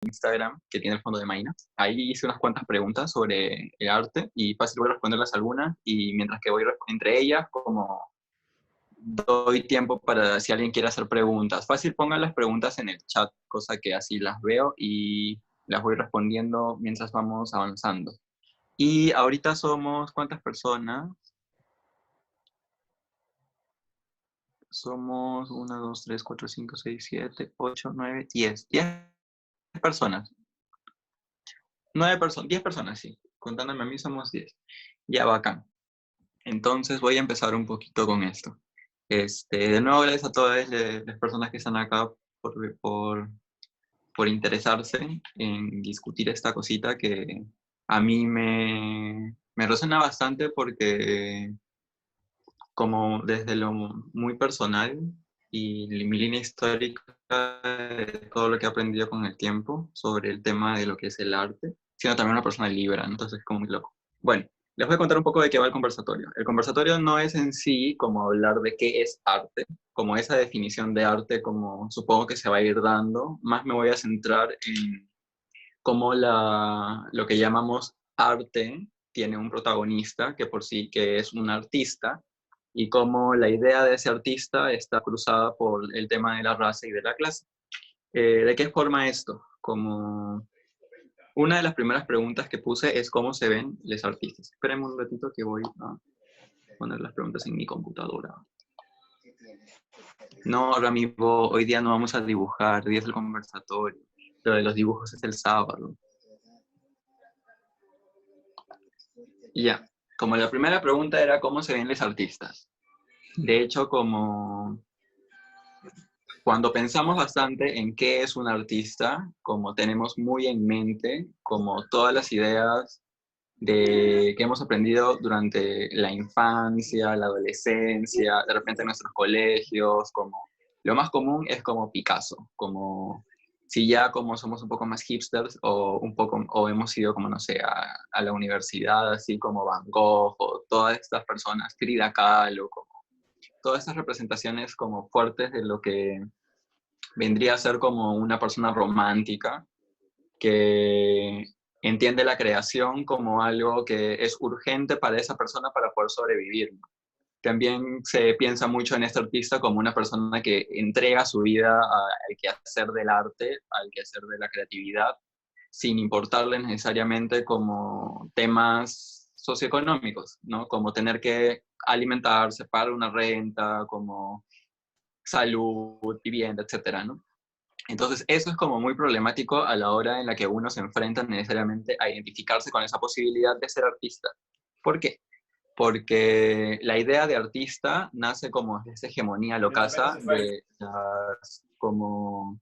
Instagram que tiene el fondo de Maina. Ahí hice unas cuantas preguntas sobre el arte y fácil voy a responderlas algunas y mientras que voy entre ellas como doy tiempo para si alguien quiere hacer preguntas. Fácil pongan las preguntas en el chat, cosa que así las veo y las voy respondiendo mientras vamos avanzando. Y ahorita somos, ¿cuántas personas? Somos 1, 2, 3, 4, 5, 6, 7, 8, 9, 10. 10 personas. 9 personas, 10 personas, sí. Contándome a mí somos 10. Ya, bacán. Entonces voy a empezar un poquito con esto. De nuevo, gracias a todas las personas que están acá por interesarse en discutir esta cosita que a mí me resuena bastante porque como desde lo muy personal y mi línea histórica de todo lo que he aprendido con el tiempo sobre el tema de lo que es el arte, siendo también una persona libre, ¿no? Entonces es como muy loco. Bueno, les voy a contar un poco de qué va el conversatorio. El conversatorio no es en sí como hablar de qué es arte, como esa definición de arte, como supongo que se va a ir dando, más me voy a centrar en cómo lo que llamamos arte tiene un protagonista que por sí que es un artista y cómo la idea de ese artista está cruzada por el tema de la raza y de la clase. ¿De qué forma esto? Como una de las primeras preguntas que puse es cómo se ven los artistas. Espérenme un ratito que voy a poner las preguntas en mi computadora. No, Ramiro, hoy día no vamos a dibujar, hoy día es el conversatorio. Lo de los dibujos es el sábado. Y ya, como la primera pregunta era cómo se ven los artistas. De hecho, como cuando pensamos bastante en qué es un artista, como tenemos muy en mente, como todas las ideas que hemos aprendido durante la infancia, la adolescencia, de repente en nuestros colegios, como lo más común es como Picasso, como si ya como somos un poco más hipsters o hemos ido como, no sé, a la universidad, así como Van Gogh o todas estas personas, Frida Kahlo, como todas estas representaciones como fuertes de lo que vendría a ser como una persona romántica que entiende la creación como algo que es urgente para esa persona para poder sobrevivir, ¿no? También se piensa mucho en este artista como una persona que entrega su vida al quehacer del arte, al quehacer de la creatividad, sin importarle necesariamente como temas socioeconómicos, ¿no? Como tener que alimentarse, pagar una renta, como salud, vivienda, etcétera, ¿no? Entonces, eso es como muy problemático a la hora en la que uno se enfrenta necesariamente a identificarse con esa posibilidad de ser artista. ¿Por qué? Porque la idea de artista nace como de esa hegemonía locasa de las, como,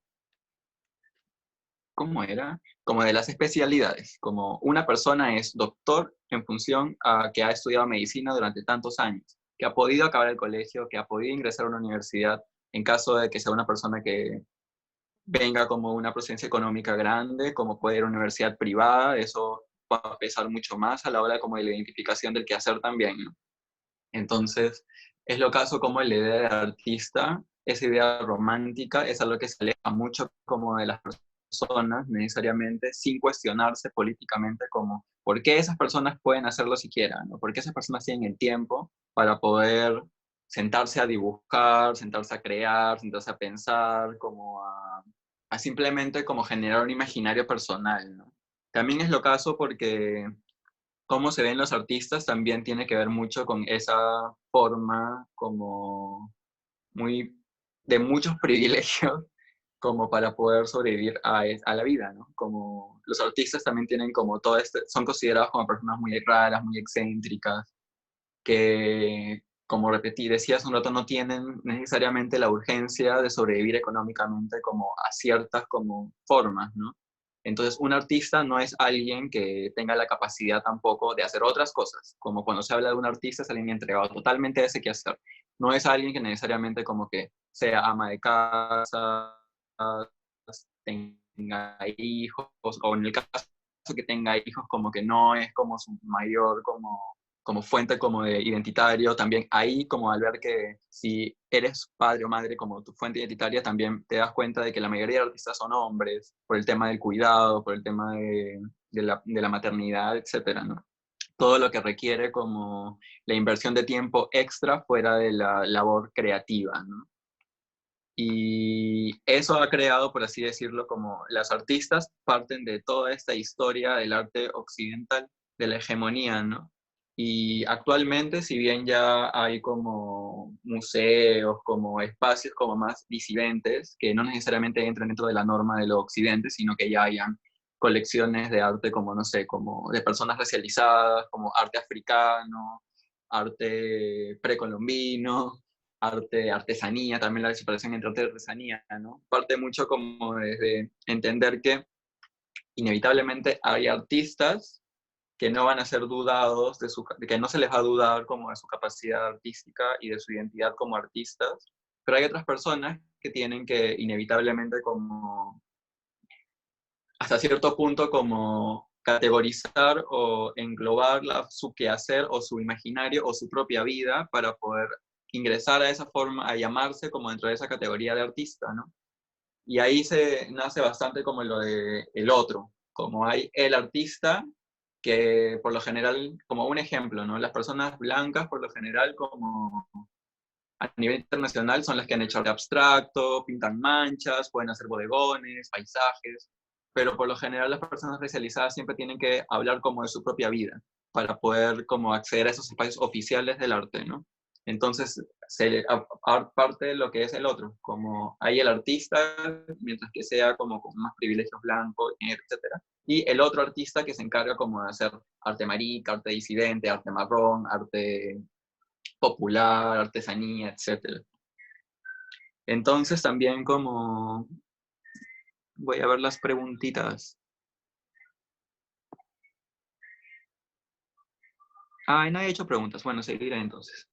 ¿cómo era? Como de las especialidades, como una persona es doctor en función a que ha estudiado medicina durante tantos años, que ha podido acabar el colegio, que ha podido ingresar a una universidad, en caso de que sea una persona que venga como una presencia económica grande, como puede ir a una universidad privada, eso va a pesar mucho más a la hora como de la identificación del quehacer también, ¿no? Entonces, es lo caso como la idea de artista, esa idea romántica, es algo que se aleja mucho como de las personas necesariamente, sin cuestionarse políticamente como por qué esas personas pueden hacerlo siquiera, ¿no? ¿Por qué esas personas tienen el tiempo para poder sentarse a dibujar, sentarse a crear, sentarse a pensar, como a simplemente como generar un imaginario personal, ¿no? También es lo caso porque cómo se ven los artistas también tiene que ver mucho con esa forma como muy de muchos privilegios como para poder sobrevivir a la vida, ¿no? Como los artistas también tienen como todo este, son considerados como personas muy raras, muy excéntricas, que, como repetí, decía hace un rato, no tienen necesariamente la urgencia de sobrevivir económicamente como a ciertas como formas, ¿no? Entonces, un artista no es alguien que tenga la capacidad tampoco de hacer otras cosas, como cuando se habla de un artista es alguien entregado totalmente a ese quehacer. No es alguien que necesariamente como que sea ama de casa, tenga hijos, o en el caso que tenga hijos como que no es como su mayor como como fuente como de identitario, también ahí como al ver que si eres padre o madre como tu fuente identitaria, también te das cuenta de que la mayoría de artistas son hombres, por el tema del cuidado, por el tema de la maternidad, etcétera, ¿no? Todo lo que requiere como la inversión de tiempo extra fuera de la labor creativa, ¿no? Y eso ha creado, por así decirlo, como las artistas parten de toda esta historia del arte occidental, de la hegemonía, ¿no? Y actualmente, si bien ya hay como museos, como espacios como más disidentes, que no necesariamente entran dentro de la norma de lo occidente, sino que ya hayan colecciones de arte como, no sé, como de personas racializadas, como arte africano, arte precolombino, arte, artesanía, también la separación entre arte y artesanía, ¿no? Parte mucho como desde entender que inevitablemente hay artistas que no van a ser dudados, de que no se les va a dudar como de su capacidad artística y de su identidad como artistas, pero hay otras personas que tienen que inevitablemente como, hasta cierto punto, como categorizar o englobar su quehacer o su imaginario o su propia vida para poder ingresar a esa forma, a llamarse como dentro de esa categoría de artista, ¿no? Y ahí se nace bastante como lo de el otro, como hay el artista, que por lo general, como un ejemplo, ¿no? Las personas blancas por lo general como a nivel internacional son las que han hecho arte abstracto, pintan manchas, pueden hacer bodegones, paisajes, pero por lo general las personas racializadas siempre tienen que hablar como de su propia vida para poder como acceder a esos espacios oficiales del arte, ¿no? Entonces, parte de lo que es el otro, como hay el artista, mientras que sea como con más privilegios blancos, etcétera, y el otro artista que se encarga como de hacer arte marica, arte disidente, arte marrón, arte popular, artesanía, etcétera. Entonces también como voy a ver las preguntitas. Ah, nadie ha hecho preguntas. Bueno, seguiré entonces.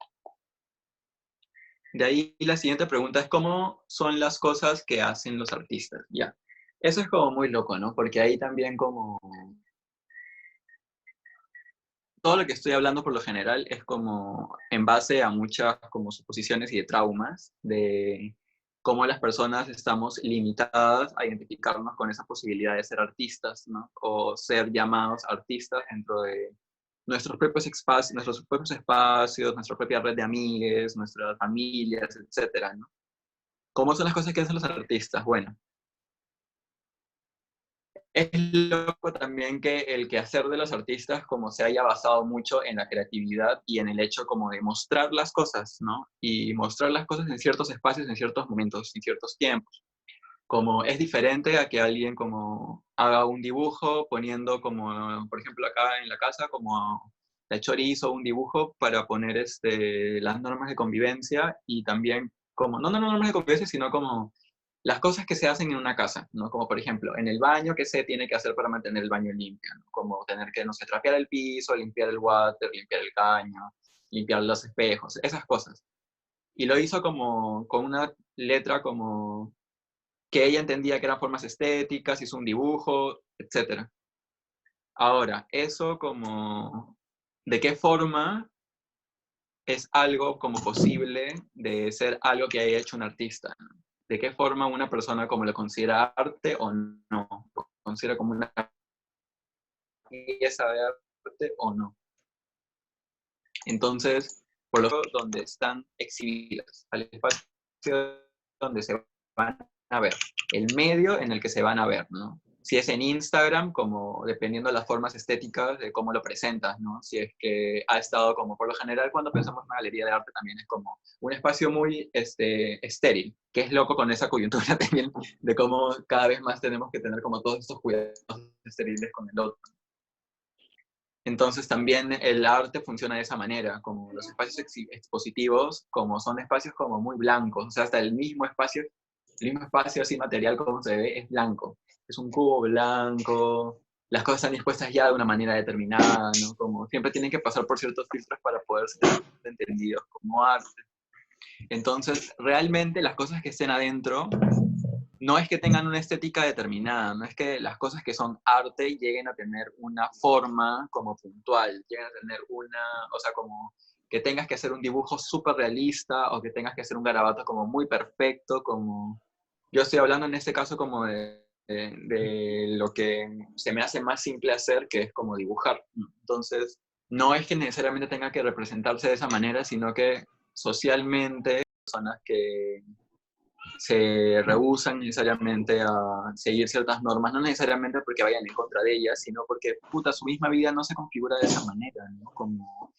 De ahí la siguiente pregunta es ¿cómo son las cosas que hacen los artistas? Ya. Eso es como muy loco, ¿no? Porque ahí también como todo lo que estoy hablando por lo general es como en base a muchas como suposiciones y de traumas de cómo las personas estamos limitadas a identificarnos con esa posibilidad de ser artistas, ¿no? O ser llamados artistas dentro de nuestros propios espacios, nuestra propia red de amigues, nuestras familias, etcétera, ¿no? ¿Cómo son las cosas que hacen los artistas? Bueno, es loco también que el quehacer de los artistas como se haya basado mucho en la creatividad y en el hecho como de mostrar las cosas, ¿no? Y mostrar las cosas en ciertos espacios, en ciertos momentos, en ciertos tiempos. Como es diferente a que alguien como haga un dibujo poniendo como, por ejemplo, acá en la casa, como la Chori hizo un dibujo para poner las normas de convivencia y también como, no normas de convivencia, sino como las cosas que se hacen en una casa, ¿no? Como por ejemplo, en el baño, ¿qué se tiene que hacer para mantener el baño limpio? ¿No? Como tener que, no sé, trapear el piso, limpiar el water, limpiar el caño, limpiar los espejos, esas cosas. Y lo hizo como con una letra como que ella entendía que eran formas estéticas, hizo un dibujo, etc. Ahora, eso como, ¿de qué forma es algo como posible de ser algo que haya hecho un artista? ¿De qué forma una persona como lo considera arte o no? ¿Lo considera como una pieza de arte o no? Entonces, por lo tanto, donde están exhibidas, al espacio donde se van a ver, el medio en el que se van a ver, ¿no? Si es en Instagram, como dependiendo de las formas estéticas de cómo lo presentas, ¿no? Si es que ha estado como, por lo general, cuando pensamos en una galería de arte también es como un espacio muy estéril, que es loco con esa coyuntura también de cómo cada vez más tenemos que tener como todos estos cuidados estériles con el otro. Entonces también el arte funciona de esa manera, como los espacios expositivos, como son espacios como muy blancos, o sea, hasta el mismo espacio así material como se ve es blanco, es un cubo blanco, las cosas están dispuestas ya de una manera determinada, ¿no? Como siempre tienen que pasar por ciertos filtros para poder ser entendidos como arte. Entonces, realmente las cosas que estén adentro no es que tengan una estética determinada, no es que las cosas que son arte lleguen a tener una forma como puntual, lleguen a tener una, o sea, como que tengas que hacer un dibujo súper realista o que tengas que hacer un garabato como muy perfecto, como yo estoy hablando en este caso como de lo que se me hace más simple hacer, que es como dibujar. Entonces, no es que necesariamente tenga que representarse de esa manera, sino que socialmente, personas que se rehúsan necesariamente a seguir ciertas normas, no necesariamente porque vayan en contra de ellas, sino porque, puta, su misma vida no se configura de esa manera, ¿no? Como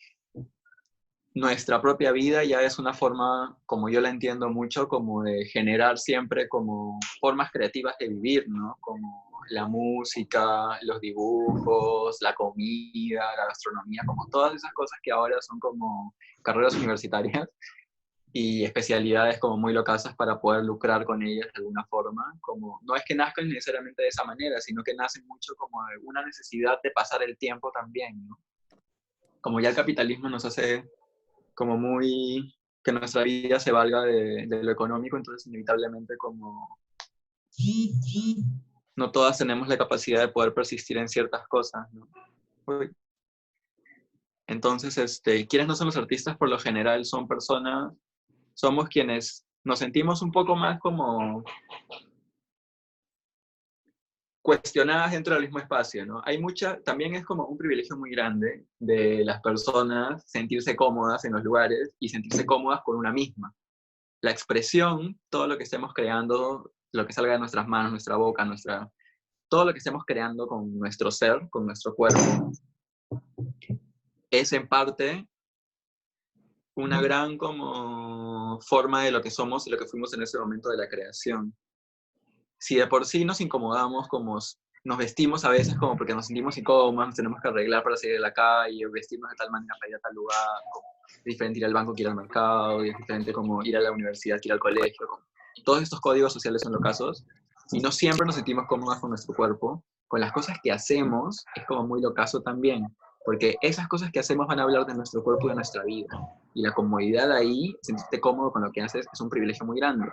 nuestra propia vida ya es una forma, como yo la entiendo mucho, como de generar siempre como formas creativas de vivir, ¿no? Como la música, los dibujos, la comida, la gastronomía, como todas esas cosas que ahora son como carreras universitarias y especialidades como muy locasas para poder lucrar con ellas de alguna forma. Como, no es que nazcan necesariamente de esa manera, sino que nacen mucho como de una necesidad de pasar el tiempo también, ¿no? Como ya el capitalismo nos hace como muy, que nuestra vida se valga de lo económico, entonces inevitablemente como no todas tenemos la capacidad de poder persistir en ciertas cosas, ¿no? Uy. Entonces, ¿quiénes no son los artistas? Por lo general son personas, somos quienes nos sentimos un poco más como cuestionadas dentro del mismo espacio, ¿no? Hay mucha, también es como un privilegio muy grande de las personas sentirse cómodas en los lugares y sentirse cómodas con una misma. La expresión, todo lo que estemos creando, lo que salga de nuestras manos, nuestra boca, todo lo que estemos creando con nuestro ser, con nuestro cuerpo, es en parte una gran como forma de lo que somos y lo que fuimos en ese momento de la creación. Si de por sí nos incomodamos, como nos vestimos a veces como porque nos sentimos incómodos, nos tenemos que arreglar para salir de la calle, vestirnos de tal manera para ir a tal lugar, como, es diferente ir al banco que ir al mercado, es diferente como ir a la universidad que ir al colegio, como, todos estos códigos sociales son los casos, y no siempre nos sentimos cómodos con nuestro cuerpo, con las cosas que hacemos es como muy locazo también, porque esas cosas que hacemos van a hablar de nuestro cuerpo y de nuestra vida, y la comodidad ahí, sentirte cómodo con lo que haces, es un privilegio muy grande.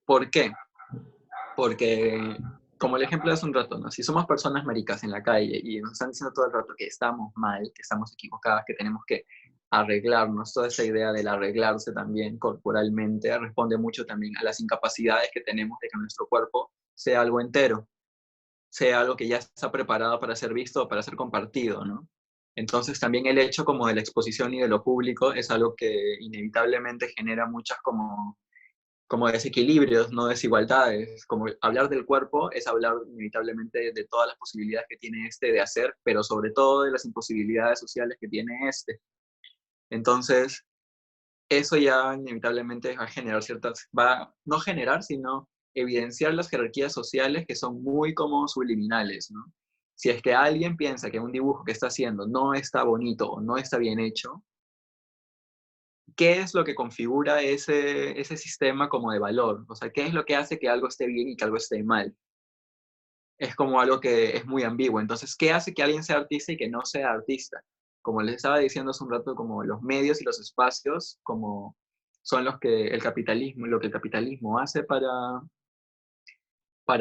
¿Por qué? Porque, como el ejemplo de hace un rato, ¿no? Si somos personas maricas en la calle y nos están diciendo todo el rato que estamos mal, que estamos equivocadas, que tenemos que arreglarnos, toda esa idea del arreglarse también corporalmente responde mucho también a las incapacidades que tenemos de que nuestro cuerpo sea algo entero, sea algo que ya está preparado para ser visto o para ser compartido, ¿no? Entonces también el hecho como de la exposición y de lo público es algo que inevitablemente genera muchas como desequilibrios, no desigualdades. Como hablar del cuerpo es hablar inevitablemente de todas las posibilidades que tiene este de hacer, pero sobre todo de las imposibilidades sociales que tiene este. Entonces, eso ya inevitablemente va a generar ciertas, va no generar, sino evidenciar las jerarquías sociales que son muy como subliminales, ¿no? Si es que alguien piensa que un dibujo que está haciendo no está bonito o no está bien hecho, ¿qué es lo que configura ese sistema como de valor? O sea, ¿qué es lo que hace que algo esté bien y que algo esté mal? Es como algo que es muy ambiguo. Entonces, ¿qué hace que alguien sea artista y que no sea artista? Como les estaba diciendo hace un rato, como los medios y los espacios, como son los que el capitalismo, lo que el capitalismo hace para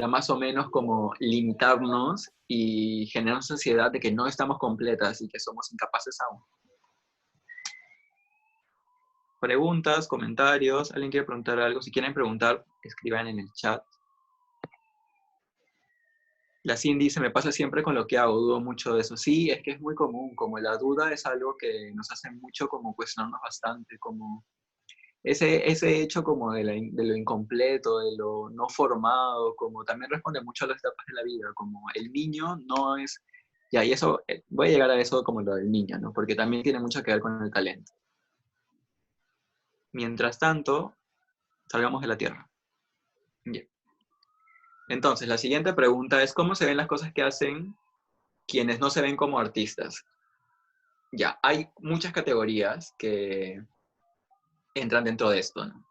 más o menos como limitarnos y generar una sociedad de que no estamos completas y que somos incapaces aún. Preguntas, comentarios, ¿alguien quiere preguntar algo? Si quieren preguntar, escriban en el chat. La Cindy dice, me pasa siempre con lo que hago, dudo mucho de eso. Sí, es que es muy común, como la duda es algo que nos hace mucho como cuestionarnos bastante, como ese hecho como de lo incompleto, de lo no formado, como también responde mucho a las etapas de la vida, como el niño no es, ya, y eso, voy a llegar a eso como lo del niño, ¿no? Porque también tiene mucho que ver con el talento. Mientras tanto, salgamos de la Tierra. Bien. Entonces, la siguiente pregunta es, ¿cómo se ven las cosas que hacen quienes no se ven como artistas? Ya, hay muchas categorías que entran dentro de esto, ¿no?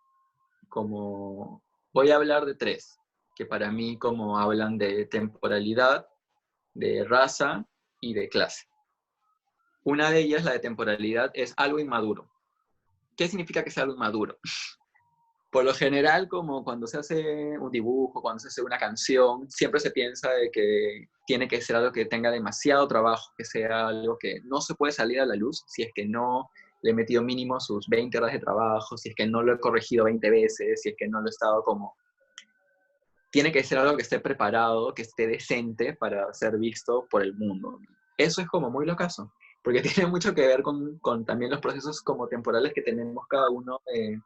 Como, voy a hablar de tres, que para mí como hablan de temporalidad, de raza y de clase. Una de ellas, la de temporalidad, es algo inmaduro. ¿Qué significa que sea algo inmaduro? Por lo general, como cuando se hace un dibujo, cuando se hace una canción, siempre se piensa de que tiene que ser algo que tenga demasiado trabajo, que sea algo que no se puede salir a la luz si es que no le he metido mínimo sus 20 horas de trabajo, si es que no lo he corregido 20 veces, si es que no lo he estado como... Tiene que ser algo que esté preparado, que esté decente para ser visto por el mundo. Eso es como muy locazo, porque tiene mucho que ver con también los procesos como temporales que tenemos cada uno de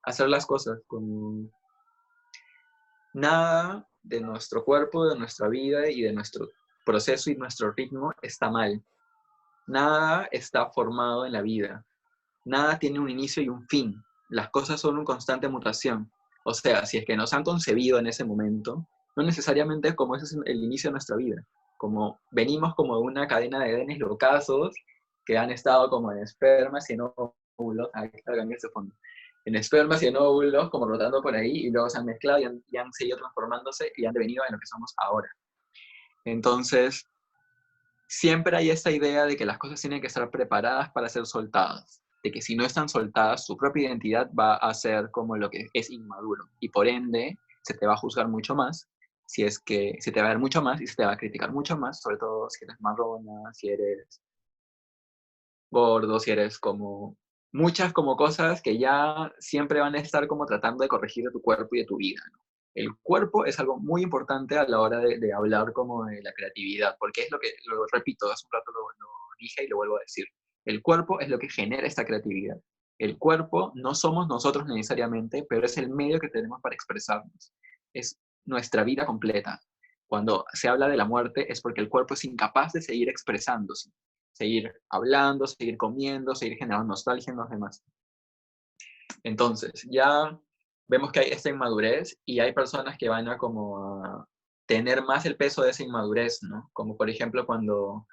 hacer las cosas, con nada de nuestro cuerpo, de nuestra vida y de nuestro proceso y nuestro ritmo está mal. Nada está formado en la vida. Nada tiene un inicio y un fin. Las cosas son una constante mutación. O sea, si es que nos han concebido en ese momento, no necesariamente es como ese es el inicio de nuestra vida. Como venimos como de una cadena de genes locazos que han estado como en espermas y en óvulos. Ah, claro, en ese fondo en espermas y en óvulos, como rotando por ahí, y luego se han mezclado y han seguido transformándose y han devenido en lo que somos ahora. Entonces, siempre hay esta idea de que las cosas tienen que estar preparadas para ser soltadas, de que si no están soltadas, su propia identidad va a ser como lo que es inmaduro, y por ende se te va a juzgar mucho más, si es que se te va a ver mucho más y se te va a criticar mucho más, sobre todo si eres marrona, si eres gordo, si eres como muchas como cosas que ya siempre van a estar como tratando de corregir de tu cuerpo y de tu vida, ¿no? El cuerpo es algo muy importante a la hora de hablar como de la creatividad, porque es lo que, lo repito, hace un rato lo dije y lo vuelvo a decir, el cuerpo es lo que genera esta creatividad. El cuerpo no somos nosotros necesariamente, pero es el medio que tenemos para expresarnos. Es nuestra vida completa. Cuando se habla de la muerte es porque el cuerpo es incapaz de seguir expresándose, seguir hablando, seguir comiendo, seguir generando nostalgia en los demás. Entonces, ya vemos que hay esta inmadurez y hay personas que van a como a tener más el peso de esa inmadurez, ¿no? Como por ejemplo cuando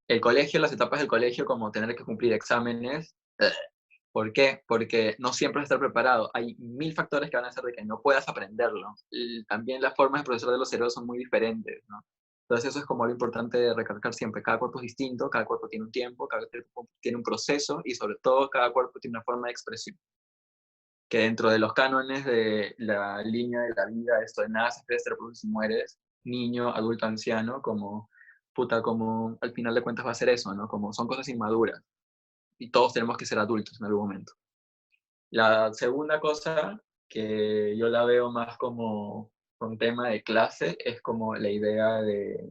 el colegio, las etapas del colegio, como tener que cumplir exámenes. ¿Por qué? Porque no siempre vas a estar preparado. Hay mil factores que van a hacer de que no puedas aprenderlo. Y también las formas de procesar de los cerebros son muy diferentes, ¿no? Entonces eso es como lo importante de recalcar siempre. Cada cuerpo es distinto, cada cuerpo tiene un tiempo, cada cuerpo tiene un proceso y sobre todo cada cuerpo tiene una forma de expresión. Que dentro de los cánones de la línea de la vida, esto de naces, creces, te reproduces y mueres, niño, adulto, anciano, como, puta, como al final de cuentas va a ser eso, ¿no? Como son cosas inmaduras y todos tenemos que ser adultos en algún momento. La segunda cosa que yo la veo más como un tema de clase es como la idea de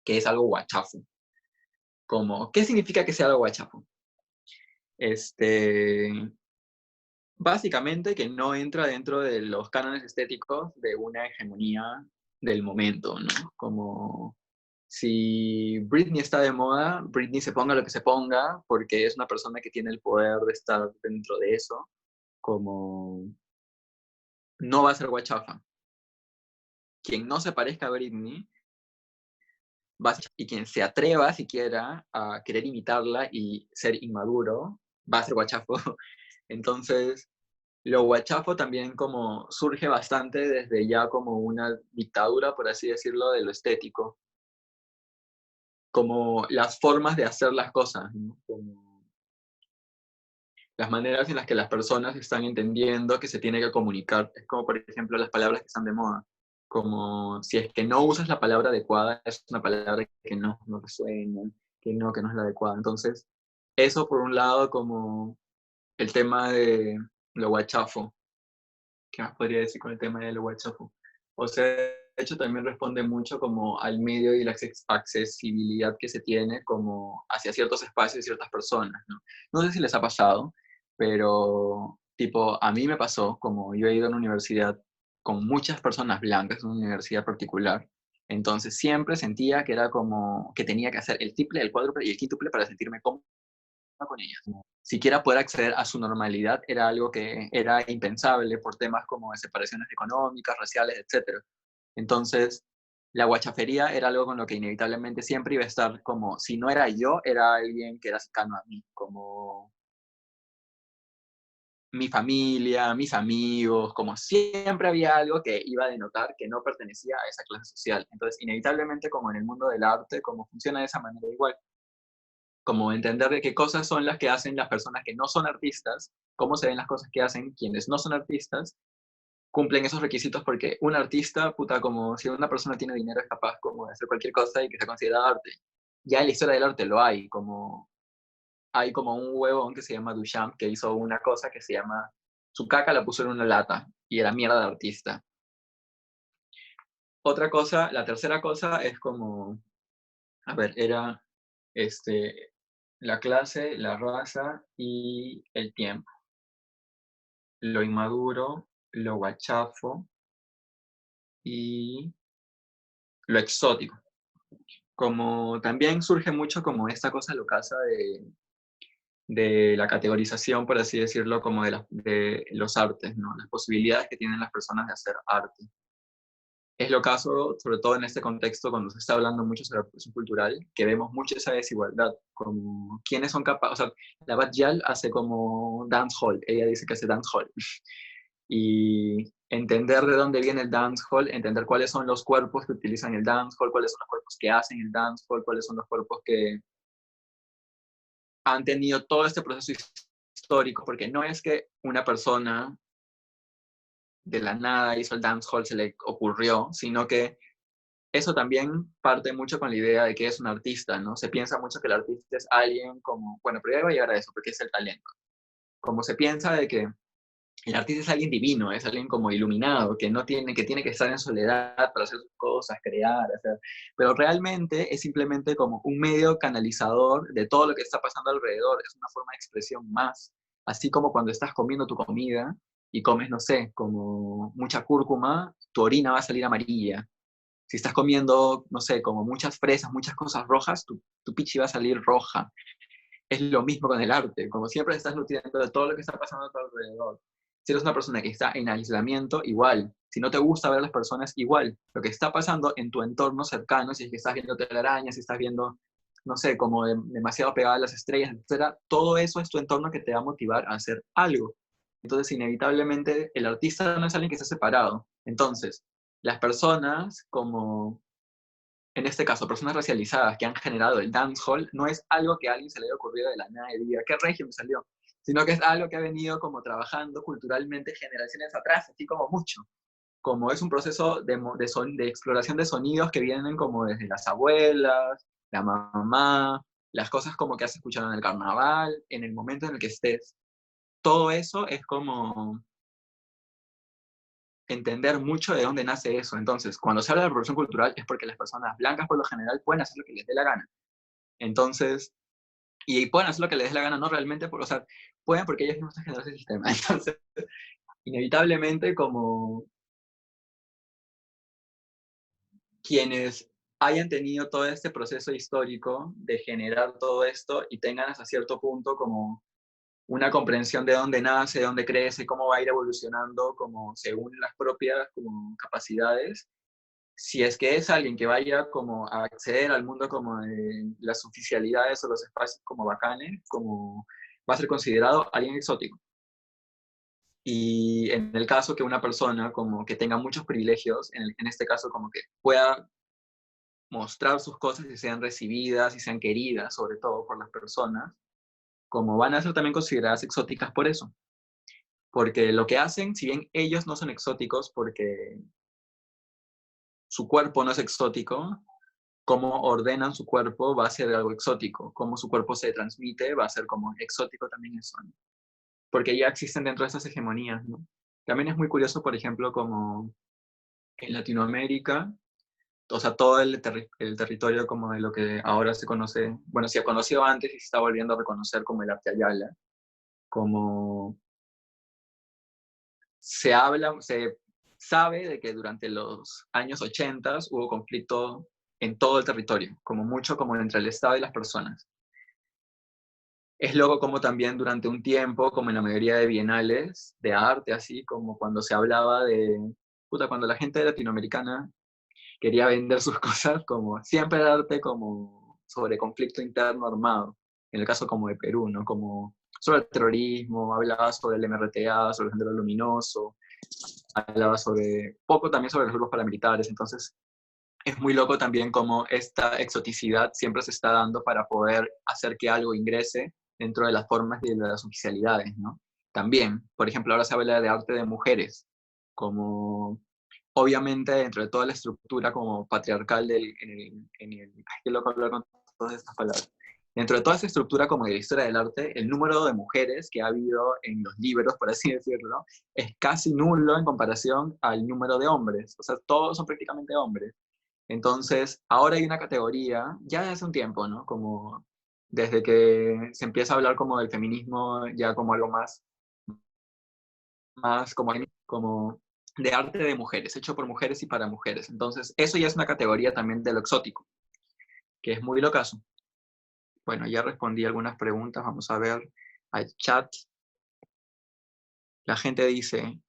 que es algo guachafu. Como, ¿qué significa que sea algo guachafu? Este, básicamente que no entra dentro de los cánones estéticos de una hegemonía del momento, ¿no? Como si Britney está de moda, Britney se ponga lo que se ponga porque es una persona que tiene el poder de estar dentro de eso, como no va a ser guachafa. Quien no se parezca a Britney y quien se atreva siquiera a querer imitarla y ser inmaduro va a ser guachafo. Entonces, lo guachafo también como surge bastante desde ya como una dictadura, por así decirlo, de lo estético, como las formas de hacer las cosas, ¿no? Como las maneras en las que las personas están entendiendo que se tiene que comunicar. Es como, por ejemplo, las palabras que están de moda. Como si es que no usas la palabra adecuada, es una palabra que no resuena, que no es la adecuada. Entonces, eso por un lado como el tema de lo guachafo. ¿Qué más podría decir con el tema de lo guachafo? O sea, de hecho también responde mucho como al medio y la accesibilidad que se tiene como hacia ciertos espacios y ciertas personas, ¿no? No sé si les ha pasado, pero tipo, a mí me pasó, como yo he ido a una universidad con muchas personas blancas, una universidad particular, entonces siempre sentía que era como que tenía que hacer el triple, el cuádruple y el quíntuple para sentirme cómodo con ellas. Siquiera poder acceder a su normalidad era algo que era impensable por temas como de separaciones económicas, raciales, etc. Entonces, la guachafería era algo con lo que inevitablemente siempre iba a estar como, si no era yo, era alguien que era cercano a mí, como mi familia, mis amigos, como siempre había algo que iba a denotar que no pertenecía a esa clase social. Entonces, inevitablemente, como en el mundo del arte, como funciona de esa manera igual. como entender de qué cosas son las que hacen las personas que no son artistas, cómo se ven las cosas que hacen quienes no son artistas, cumplen esos requisitos porque un artista, puta, como si una persona tiene dinero es capaz como de hacer cualquier cosa y que se considera arte. Ya en la historia del arte lo hay como un huevón que se llama Duchamp que hizo una cosa que se llama, su caca la puso en una lata y era mierda de artista. Otra cosa, la tercera cosa es como, a ver, era este, la clase, la raza y el tiempo. Lo inmaduro, lo guachafo y lo exótico. Como también surge mucho como esta cosa locasa de la categorización, por así decirlo, como de los artes, ¿no? Las posibilidades que tienen las personas de hacer arte. Es lo caso, sobre todo en este contexto, cuando se está hablando mucho sobre la apropiación cultural, que vemos mucho esa desigualdad, como quiénes son capaces, o sea, la Bat Yal hace como dancehall, ella dice que hace dancehall, y entender de dónde viene el dancehall, entender cuáles son los cuerpos que utilizan el dancehall, cuáles son los cuerpos que hacen el dancehall, cuáles son los cuerpos que han tenido todo este proceso histórico, porque no es que una persona de la nada hizo el dancehall, se le ocurrió, sino que eso también parte mucho con la idea de que es un artista, ¿no? Se piensa mucho que el artista es alguien como, bueno, pero ya iba a llegar a eso, porque es el talento. Como se piensa de que el artista es alguien divino, es alguien como iluminado, que tiene que estar en soledad para hacer sus cosas, crear, hacer. Pero realmente es simplemente como un medio canalizador de todo lo que está pasando alrededor, es una forma de expresión más. Así como cuando estás comiendo tu comida y comes, no sé, como mucha cúrcuma, tu orina va a salir amarilla. Si estás comiendo, no sé, como muchas fresas, muchas cosas rojas, tu pichi va a salir roja. Es lo mismo con el arte, como siempre estás nutriendo de todo lo que está pasando a tu alrededor. Si eres una persona que está en aislamiento, igual. Si no te gusta ver a las personas, igual. Lo que está pasando en tu entorno cercano, si es que estás viendo telarañas, si estás viendo, no sé, como demasiado pegada a las estrellas, etcétera, todo eso es tu entorno que te va a motivar a hacer algo. Entonces, inevitablemente, el artista no es alguien que esté separado. Entonces, las personas como en este caso, personas racializadas que han generado el dancehall, no es algo que a alguien se le haya ocurrido de la nada y diga, ¿qué regio me salió? Sino que es algo que ha venido como trabajando culturalmente generaciones atrás, así como mucho. Como es un proceso de exploración de sonidos que vienen como desde las abuelas, la mamá, las cosas como que has escuchado en el carnaval, en el momento en el que estés. Todo eso es como entender mucho de dónde nace eso. Entonces, cuando se habla de apropiación cultural es porque las personas blancas por lo general pueden hacer lo que les dé la gana. Entonces, y pueden hacer lo que les dé la gana, no realmente, o sea, pueden porque ellos mismos están generando ese sistema. Entonces, inevitablemente, como quienes hayan tenido todo este proceso histórico de generar todo esto y tengan hasta cierto punto como una comprensión de dónde nace, de dónde crece, cómo va a ir evolucionando como según las propias como capacidades, si es que es alguien que vaya como a acceder al mundo como de las oficialidades o los espacios como bacanes, como va a ser considerado alguien exótico. Y en el caso que una persona como que tenga muchos privilegios, en este caso como que pueda mostrar sus cosas y sean recibidas y sean queridas, sobre todo por las personas, como van a ser también consideradas exóticas por eso. Porque lo que hacen, si bien ellos no son exóticos porque su cuerpo no es exótico, cómo ordenan su cuerpo va a ser algo exótico, cómo su cuerpo se transmite va a ser como exótico también eso, ¿no? Porque ya existen dentro de esas hegemonías, ¿no? También es muy curioso, por ejemplo, como en Latinoamérica, o sea, todo el territorio como de lo que ahora se conoce, bueno, se ha conocido antes y se está volviendo a reconocer como el arte Ayala, como se sabe de que durante los años 80 hubo conflicto en todo el territorio, como mucho como entre el Estado y las personas. Es loco como también durante un tiempo, como en la mayoría de bienales de arte, así como cuando se hablaba de, puta, cuando la gente latinoamericana quería vender sus cosas, como siempre el arte como sobre conflicto interno armado, en el caso como de Perú, ¿no? Como sobre el terrorismo, hablaba sobre el MRTA, sobre el Sendero Luminoso, hablaba sobre, poco también sobre los grupos paramilitares, entonces es muy loco también cómo esta exoticidad siempre se está dando para poder hacer que algo ingrese dentro de las formas y de las oficialidades, ¿no? También, por ejemplo, ahora se habla de arte de mujeres, como obviamente dentro de toda la estructura como patriarcal ay, qué loco hablar con todas estas palabras. Dentro de toda esa estructura como de la historia del arte, el número de mujeres que ha habido en los libros, por así decirlo, es casi nulo en comparación al número de hombres. O sea, todos son prácticamente hombres. Entonces, ahora hay una categoría, ya desde hace un tiempo, ¿no? Como desde que se empieza a hablar como del feminismo, ya como algo más como de arte de mujeres, hecho por mujeres y para mujeres. Entonces, eso ya es una categoría también de lo exótico, que es muy locazo. Bueno, ya respondí algunas preguntas, vamos a ver al chat. La gente dice,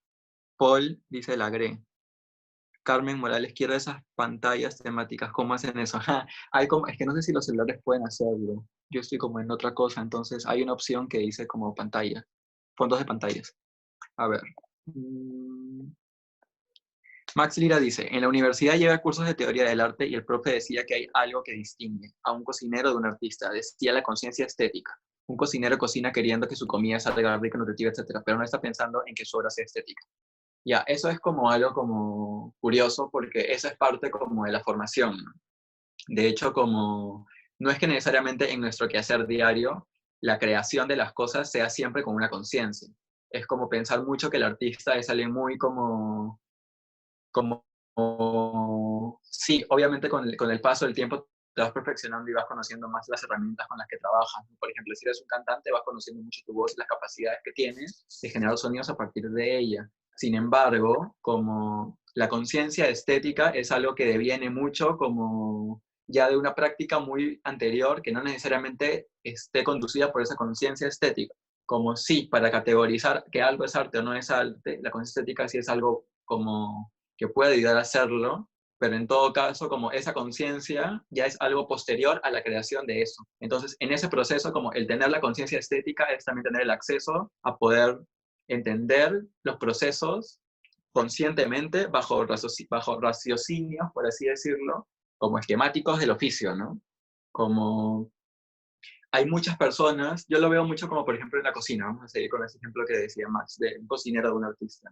Paul dice Lagré. Carmen Morales, quiero esas pantallas temáticas, ¿cómo hacen eso? Hay como, es que no sé si los celulares pueden hacerlo. Yo estoy como en otra cosa, entonces hay una opción que dice como pantalla, fondos de pantallas. A ver. Max Lira dice, en la universidad lleva cursos de teoría del arte y el profe decía que hay algo que distingue a un cocinero de un artista, decía la conciencia estética. Un cocinero cocina queriendo que su comida salga rica, nutritiva, etcétera, pero no está pensando en que su obra sea estética. Ya, eso es como algo como curioso porque eso es parte como de la formación, ¿no? De hecho, como no es que necesariamente en nuestro quehacer diario la creación de las cosas sea siempre con una conciencia. Es como pensar mucho que el artista es alguien muy sí, obviamente con el paso del tiempo te vas perfeccionando y vas conociendo más las herramientas con las que trabajas, ¿no? Por ejemplo, si eres un cantante, vas conociendo mucho tu voz y las capacidades que tienes de generar sonidos a partir de ella. Sin embargo, como la conciencia estética es algo que deviene mucho como ya de una práctica muy anterior que no necesariamente esté conducida por esa conciencia estética. Como sí, para categorizar que algo es arte o no es arte, la conciencia estética sí es algo como que puede ayudar a hacerlo, pero en todo caso, como esa conciencia ya es algo posterior a la creación de eso. Entonces, en ese proceso, como el tener la conciencia estética es también tener el acceso a poder entender los procesos conscientemente bajo raciocinios, por así decirlo, como esquemáticos del oficio, ¿no? Como hay muchas personas, yo lo veo mucho como por ejemplo en la cocina, vamos a seguir con ese ejemplo que decía Max, de un cocinero de un artista,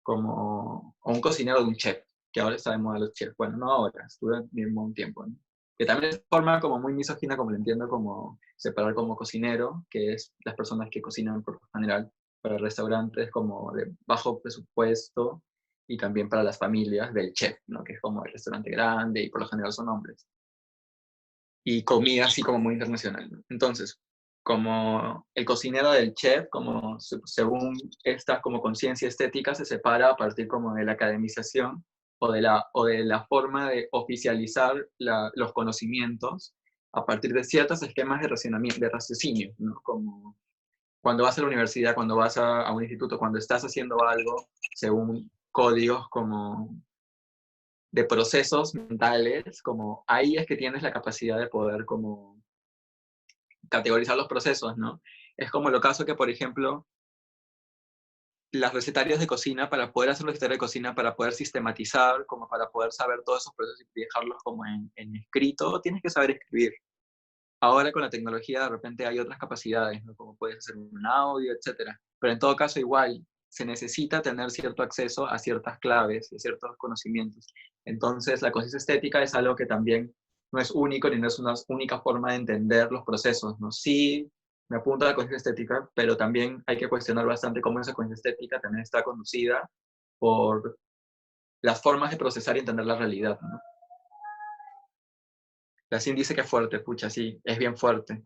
como, o un cocinero de un chef, que ahora está de moda los chefs. Bueno, no ahora, estuve mismo un tiempo, ¿no? Que también es forma como muy misógina, como lo entiendo, como separar como cocinero, que es las personas que cocinan por lo general para restaurantes como de bajo presupuesto y también para las familias del chef, ¿no? Que es como el restaurante grande y por lo general son hombres. Y comida así como muy internacional, ¿no? Entonces, como el cocinero del chef, como según esta como conciencia estética, se separa a partir como de la academización o de la forma de oficializar los conocimientos a partir de ciertos esquemas de racionamiento, de raciocinio, ¿no? Como cuando vas a la universidad, cuando vas a un instituto, cuando estás haciendo algo según códigos como de procesos mentales, como ahí es que tienes la capacidad de poder como categorizar los procesos, ¿no? Es como lo caso que, por ejemplo, las recetarios de cocina, para poder hacer un recetario de cocina, para poder sistematizar, como para poder saber todos esos procesos y dejarlos como en escrito, tienes que saber escribir. Ahora con la tecnología de repente hay otras capacidades, ¿no? Como puedes hacer un audio, etcétera. Pero en todo caso igual, se necesita tener cierto acceso a ciertas claves y a ciertos conocimientos. Entonces la conciencia estética es algo que también no es único ni no es una única forma de entender los procesos, ¿no? Sí, me apunta a la conciencia estética, pero también hay que cuestionar bastante cómo esa conciencia estética también está conducida por las formas de procesar y entender la realidad, ¿no? La CIN dice que es fuerte, pucha, sí, es bien fuerte.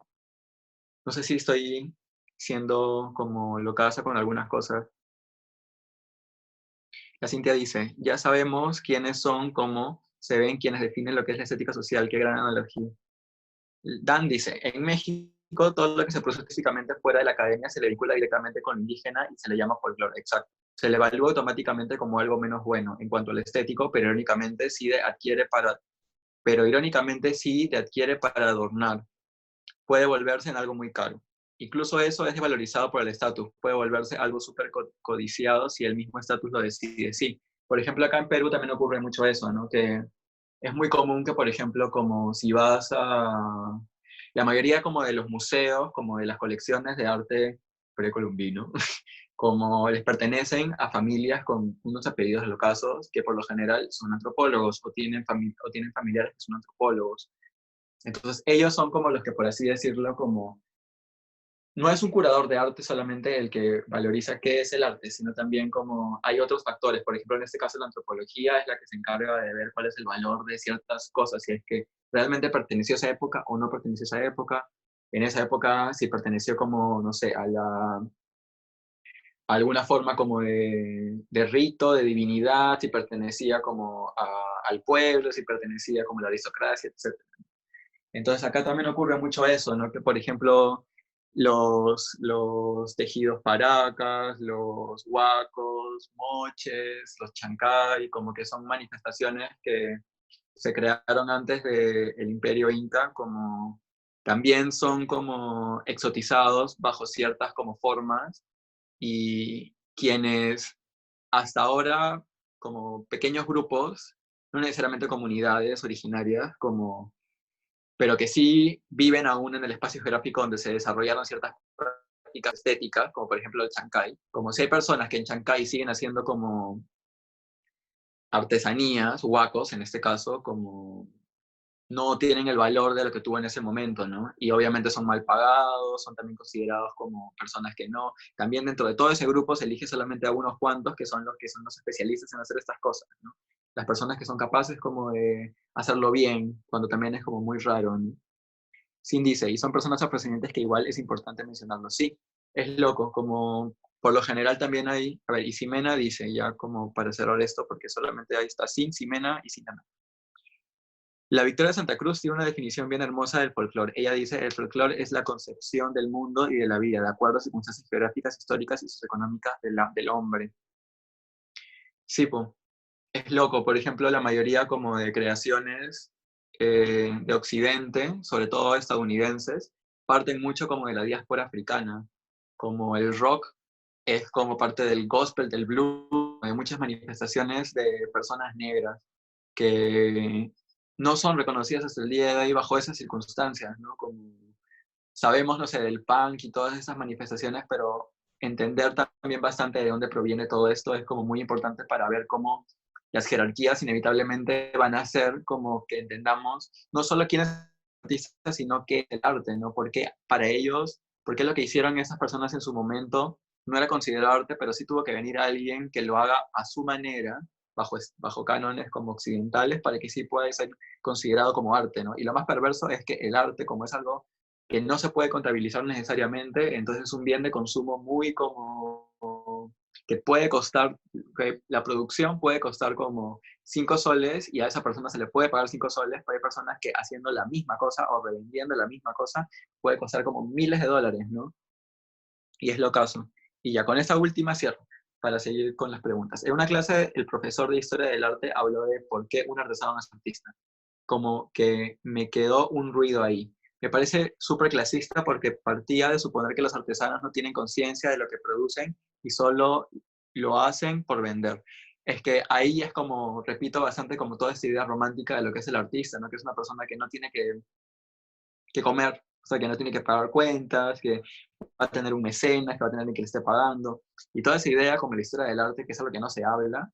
No sé si estoy siendo como locaza con algunas cosas. La Cintia dice, ya sabemos quiénes son, cómo se ven, quienes definen lo que es la estética social, qué gran analogía. Dan dice, en México todo lo que se produce artísticamente fuera de la academia se le vincula directamente con lo indígena y se le llama folclore, exacto. Se le evalúa automáticamente como algo menos bueno en cuanto al estético, pero irónicamente sí te adquiere para adornar. Puede volverse en algo muy caro. Incluso eso es desvalorizado por el estatus, puede volverse algo súper codiciado si el mismo estatus lo decide. Sí, por ejemplo, acá en Perú también ocurre mucho eso, ¿no? Que es muy común que, por ejemplo, como si vas a... La mayoría como de los museos, como de las colecciones de arte precolombino, como les pertenecen a familias con unos apellidos locasos que por lo general son antropólogos o tienen familiares que son antropólogos. Entonces ellos son como los que, por así decirlo, como no es un curador de arte solamente el que valoriza qué es el arte, sino también como hay otros factores. Por ejemplo, en este caso la antropología es la que se encarga de ver cuál es el valor de ciertas cosas, si es que realmente perteneció a esa época o no perteneció a esa época. En esa época, si perteneció como, no sé, a alguna forma como de rito, de divinidad, si pertenecía como al pueblo, si pertenecía como a la aristocracia, etc. Entonces acá también ocurre mucho eso, ¿no? Que por ejemplo los tejidos paracas, los huacos, moches, los chancay, como que son manifestaciones que se crearon antes del Imperio Inca, como también son como exotizados bajo ciertas como formas y quienes hasta ahora como pequeños grupos, no necesariamente comunidades originarias, como pero que sí viven aún en el espacio geográfico donde se desarrollaron ciertas prácticas estéticas, como por ejemplo el Chancay. Como si hay personas que en Chancay siguen haciendo como artesanías, huacos en este caso, como no tienen el valor de lo que tuvo en ese momento, ¿no? Y obviamente son mal pagados, son también considerados como personas que no. También dentro de todo ese grupo se elige solamente a unos cuantos que son los especialistas en hacer estas cosas, ¿no? Las personas que son capaces como de hacerlo bien, cuando también es como muy raro, ¿no? Sin dice, y son personas afrodescendientes que igual es importante mencionarlo. Sí, es loco, como por lo general también hay, a ver, y Ximena dice, ya como para cerrar esto, porque solamente ahí está Sin, Ximena y Sinana. La Victoria de Santa Cruz tiene una definición bien hermosa del folclore. Ella dice, el folclore es la concepción del mundo y de la vida, de acuerdo a circunstancias geográficas, históricas y socioeconómicas del hombre. Sí, po. Es loco, por ejemplo, la mayoría como de creaciones de Occidente, sobre todo estadounidenses, parten mucho como de la diáspora africana, como el rock es como parte del gospel, del blues, hay muchas manifestaciones de personas negras que no son reconocidas hasta el día de hoy bajo esas circunstancias, ¿no? Como sabemos, no sé, del punk y todas esas manifestaciones, pero entender también bastante de dónde proviene todo esto es como muy importante para ver cómo las jerarquías inevitablemente van a ser como que entendamos no solo quién es el artista, sino qué es el arte, ¿no? Porque para ellos, porque lo que hicieron esas personas en su momento no era considerado arte, pero sí tuvo que venir alguien que lo haga a su manera, bajo cánones como occidentales, para que sí pueda ser considerado como arte, ¿no? Y lo más perverso es que el arte, como es algo que no se puede contabilizar necesariamente, entonces es un bien de consumo muy como que puede costar, que la producción puede costar como 5 soles y a esa persona se le puede pagar 5 soles, pero hay personas que haciendo la misma cosa o revendiendo la misma cosa puede costar como miles de dólares, ¿no? Y es lo caso. Y ya con esta última cierro para seguir con las preguntas. En una clase, el profesor de Historia del Arte habló de por qué un artesano es artista. Como que me quedó un ruido ahí. Me parece súper clasista porque partía de suponer que los artesanos no tienen conciencia de lo que producen y solo lo hacen por vender. Es que ahí es como, repito bastante, como toda esta idea romántica de lo que es el artista, ¿no? Que es una persona que no tiene que comer, o sea, que no tiene que pagar cuentas, que va a tener un mecenas, que va a tener alguien que le esté pagando. Y toda esa idea, como la historia del arte, que es algo que no se habla,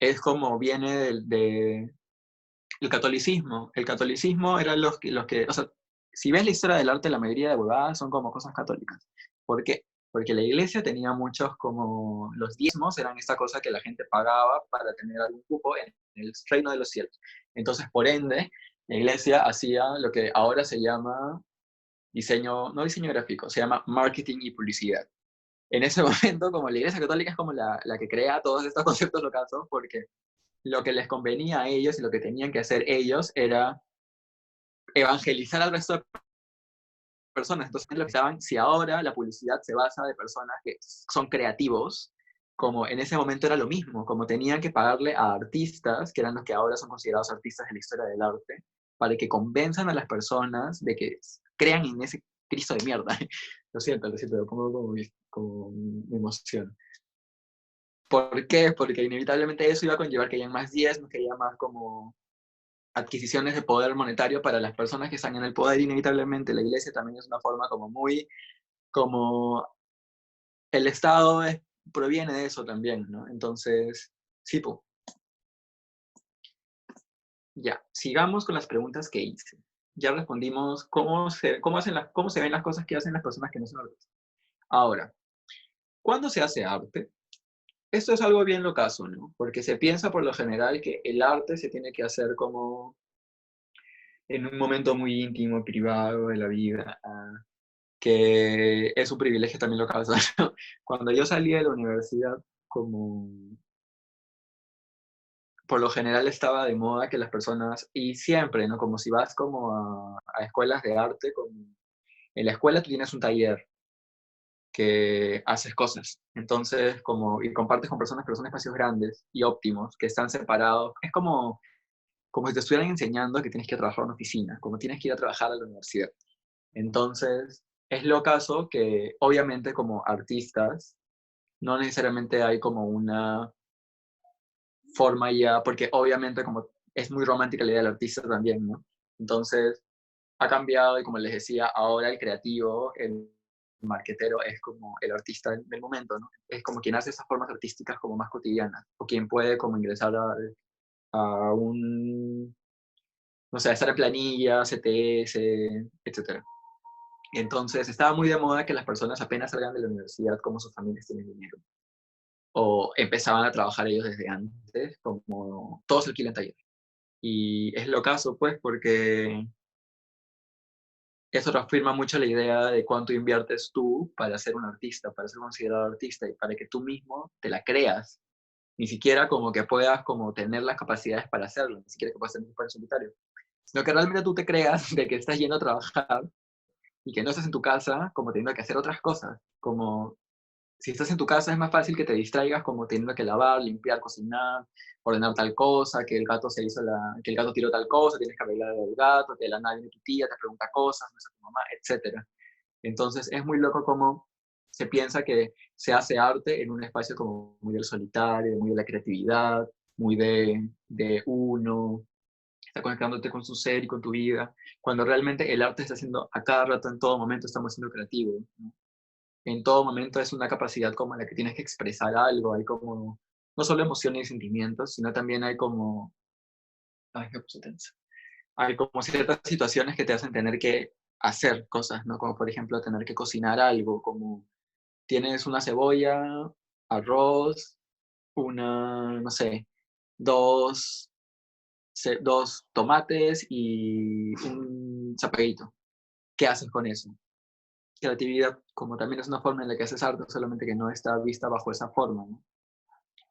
es como viene el catolicismo. El catolicismo eran o sea, si ves la historia del arte, la mayoría de huevadas son como cosas católicas. ¿Por qué? Porque la iglesia tenía muchos como los diezmos, eran esta cosa que la gente pagaba para tener algún cupo en el reino de los cielos. Entonces, por ende, la iglesia hacía lo que ahora se llama diseño, no diseño gráfico, se llama marketing y publicidad. En ese momento, como la iglesia católica es como la que crea todos estos conceptos locazos, porque lo que les convenía a ellos y lo que tenían que hacer ellos era evangelizar al resto de personas. Entonces pensaban, si ahora la publicidad se basa de personas que son creativos, como en ese momento era lo mismo, como tenían que pagarle a artistas, que eran los que ahora son considerados artistas de la historia del arte, para que convenzan a las personas de que crean en ese Cristo de mierda. Lo siento, lo pongo como mi emoción. ¿Por qué? Porque inevitablemente eso iba a conllevar que hayan más diezmos, que haya más como adquisiciones de poder monetario para las personas que están en el poder, inevitablemente la iglesia también es una forma como muy, como el Estado proviene de eso también, ¿no? Entonces, sí, pues, ya, sigamos con las preguntas que hice. Ya respondimos cómo se ven las cosas que hacen las personas que no son artistas. Ahora, ¿cuándo se hace arte? Esto es algo bien locazo, ¿no? Porque se piensa por lo general que el arte se tiene que hacer como en un momento muy íntimo, privado de la vida, que es un privilegio también lo causa, ¿no? Cuando yo salí de la universidad, como por lo general estaba de moda que las personas, y siempre, ¿no? Como si vas como a escuelas de arte, como en la escuela tú tienes un taller que haces cosas, entonces como, y compartes con personas, pero son espacios grandes y óptimos, que están separados, es como si te estuvieran enseñando que tienes que trabajar en una oficina, como tienes que ir a trabajar a la universidad. Entonces, es lo caso que obviamente como artistas, no necesariamente hay como una forma ya, porque obviamente como es muy romántica la idea del artista también, ¿no? Entonces, ha cambiado y como les decía, ahora el creativo, el marquetero es como el artista del momento, ¿no? Es como quien hace esas formas artísticas como más cotidianas, o quien puede como ingresar a un, no sé, estar en planilla, CTS, etcétera. Entonces, estaba muy de moda que las personas apenas salgan de la universidad, como sus familias tienen dinero, o empezaban a trabajar ellos desde antes, como todos alquilan taller. Y es lo caso, pues, porque eso reafirma mucho la idea de cuánto inviertes tú para ser un artista, para ser considerado artista y para que tú mismo te la creas. Ni siquiera como que puedas como tener las capacidades para hacerlo, ni siquiera que puedas ser un en solitario, sino que realmente tú te creas de que estás yendo a trabajar y que no estás en tu casa como teniendo que hacer otras cosas, como si estás en tu casa es más fácil que te distraigas como teniendo que lavar, limpiar, cocinar, ordenar tal cosa, que el gato que el gato tiró tal cosa, tienes que arreglar el gato, que de la nada viene tu tía, te pregunta cosas, no sé tu mamá, etcétera. Entonces es muy loco cómo se piensa que se hace arte en un espacio como muy del solitario, muy de la creatividad, muy de uno, está conectándote con su ser y con tu vida, cuando realmente el arte está haciendo a cada rato, en todo momento estamos siendo creativos, ¿no? En todo momento es una capacidad como en la que tienes que expresar algo, hay como, no solo emociones y sentimientos, sino también hay como, ay, me puse tensa. Hay como ciertas situaciones que te hacen tener que hacer cosas, ¿no? Como por ejemplo tener que cocinar algo, como tienes una cebolla, arroz, no sé, dos, dos tomates y un zapaguito. ¿Qué haces con eso? Creatividad, como también es una forma en la que haces arte, solamente que no está vista bajo esa forma, ¿no?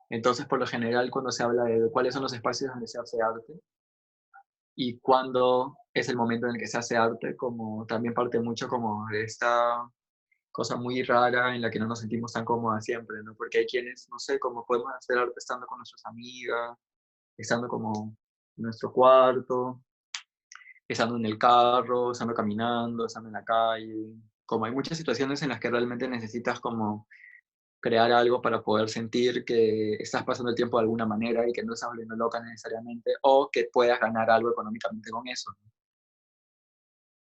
Entonces, por lo general, cuando se habla de cuáles son los espacios donde se hace arte y cuándo es el momento en el que se hace arte, como también parte mucho como de esta cosa muy rara en la que no nos sentimos tan cómodas siempre, ¿no? Porque hay quienes, no sé, cómo podemos hacer arte estando con nuestras amigas, estando como en nuestro cuarto, estando en el carro, estando caminando, estando en la calle. Como hay muchas situaciones en las que realmente necesitas como crear algo para poder sentir que estás pasando el tiempo de alguna manera y que no estás volviendo loca necesariamente, o que puedas ganar algo económicamente con eso, ¿no?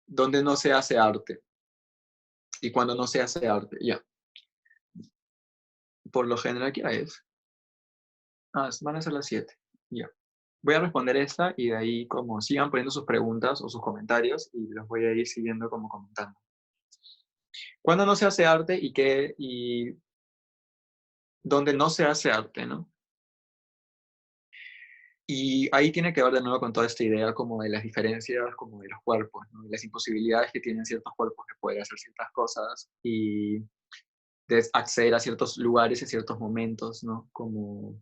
Donde no se hace arte. Y cuando no se hace arte, ya. Por lo general, ¿qué hora es? Van a ser las 7. Ya. Voy a responder esta y de ahí como sigan poniendo sus preguntas o sus comentarios y los voy a ir siguiendo como comentando. ¿Cuándo no se hace arte y qué y dónde no se hace arte, ¿no? Y ahí tiene que ver de nuevo con toda esta idea como de las diferencias como de los cuerpos, ¿no? Y las imposibilidades que tienen ciertos cuerpos de poder hacer ciertas cosas y de acceder a ciertos lugares y ciertos momentos, ¿no? Como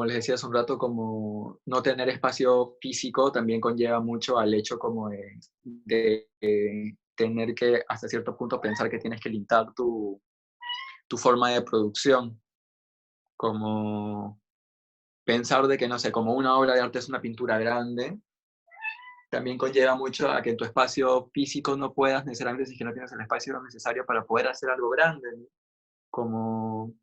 les decía hace un rato, como no tener espacio físico también conlleva mucho al hecho como de tener que hasta cierto punto pensar que tienes que limitar tu forma de producción, como pensar de que, no sé, como una obra de arte es una pintura grande, también conlleva mucho a que en tu espacio físico no puedas necesariamente, si es que no tienes el espacio necesario para poder hacer algo grande, ¿no? Como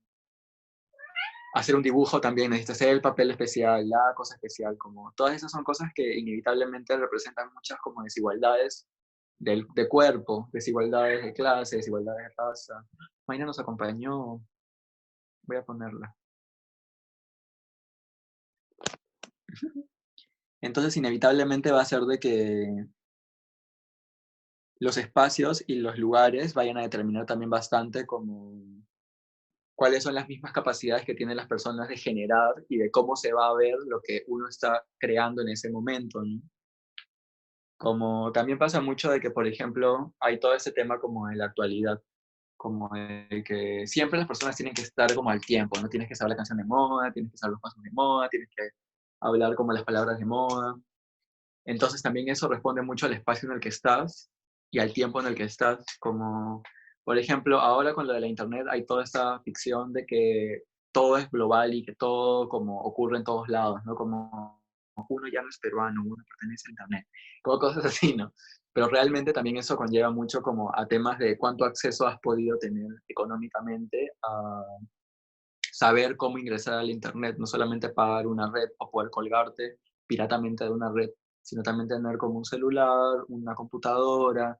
hacer un dibujo también necesitas hacer el papel especial, la cosa especial, como todas esas son cosas que inevitablemente representan muchas como desigualdades de cuerpo, desigualdades de clase, desigualdades de raza. Mañana nos acompañó, voy a ponerla. Entonces inevitablemente va a ser de que los espacios y los lugares vayan a determinar también bastante como cuáles son las mismas capacidades que tienen las personas de generar y de cómo se va a ver lo que uno está creando en ese momento, ¿no? Como también pasa mucho de que, por ejemplo, hay todo ese tema como de la actualidad, como de que siempre las personas tienen que estar como al tiempo, ¿no? Tienes que saber la canción de moda, tienes que saber los pasos de moda, tienes que hablar como las palabras de moda. Entonces también eso responde mucho al espacio en el que estás y al tiempo en el que estás. Como, por ejemplo, ahora con lo de la internet hay toda esta ficción de que todo es global y que todo como ocurre en todos lados, ¿no? Como uno ya no es peruano, uno pertenece a internet, como cosas así, ¿no? Pero realmente también eso conlleva mucho como a temas de cuánto acceso has podido tener económicamente a saber cómo ingresar al internet, no solamente pagar una red o poder colgarte piratamente de una red, sino también tener como un celular, una computadora.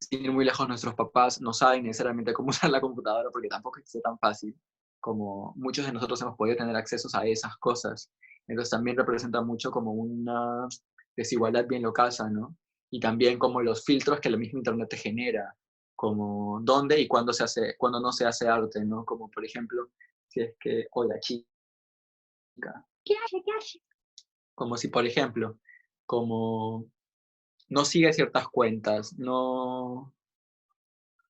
Sin ir muy lejos, nuestros papás no saben necesariamente cómo usar la computadora porque tampoco es tan fácil como muchos de nosotros hemos podido tener accesos a esas cosas. Entonces también representa mucho como una desigualdad bien locasa, ¿no? Y también como los filtros que el mismo Internet te genera, como dónde y cuándo se hace, cuándo no se hace arte, ¿no? Como por ejemplo, si es que, hola chica, ¿Qué hace? ¿Qué hace? como si por ejemplo, como no sigue ciertas cuentas, no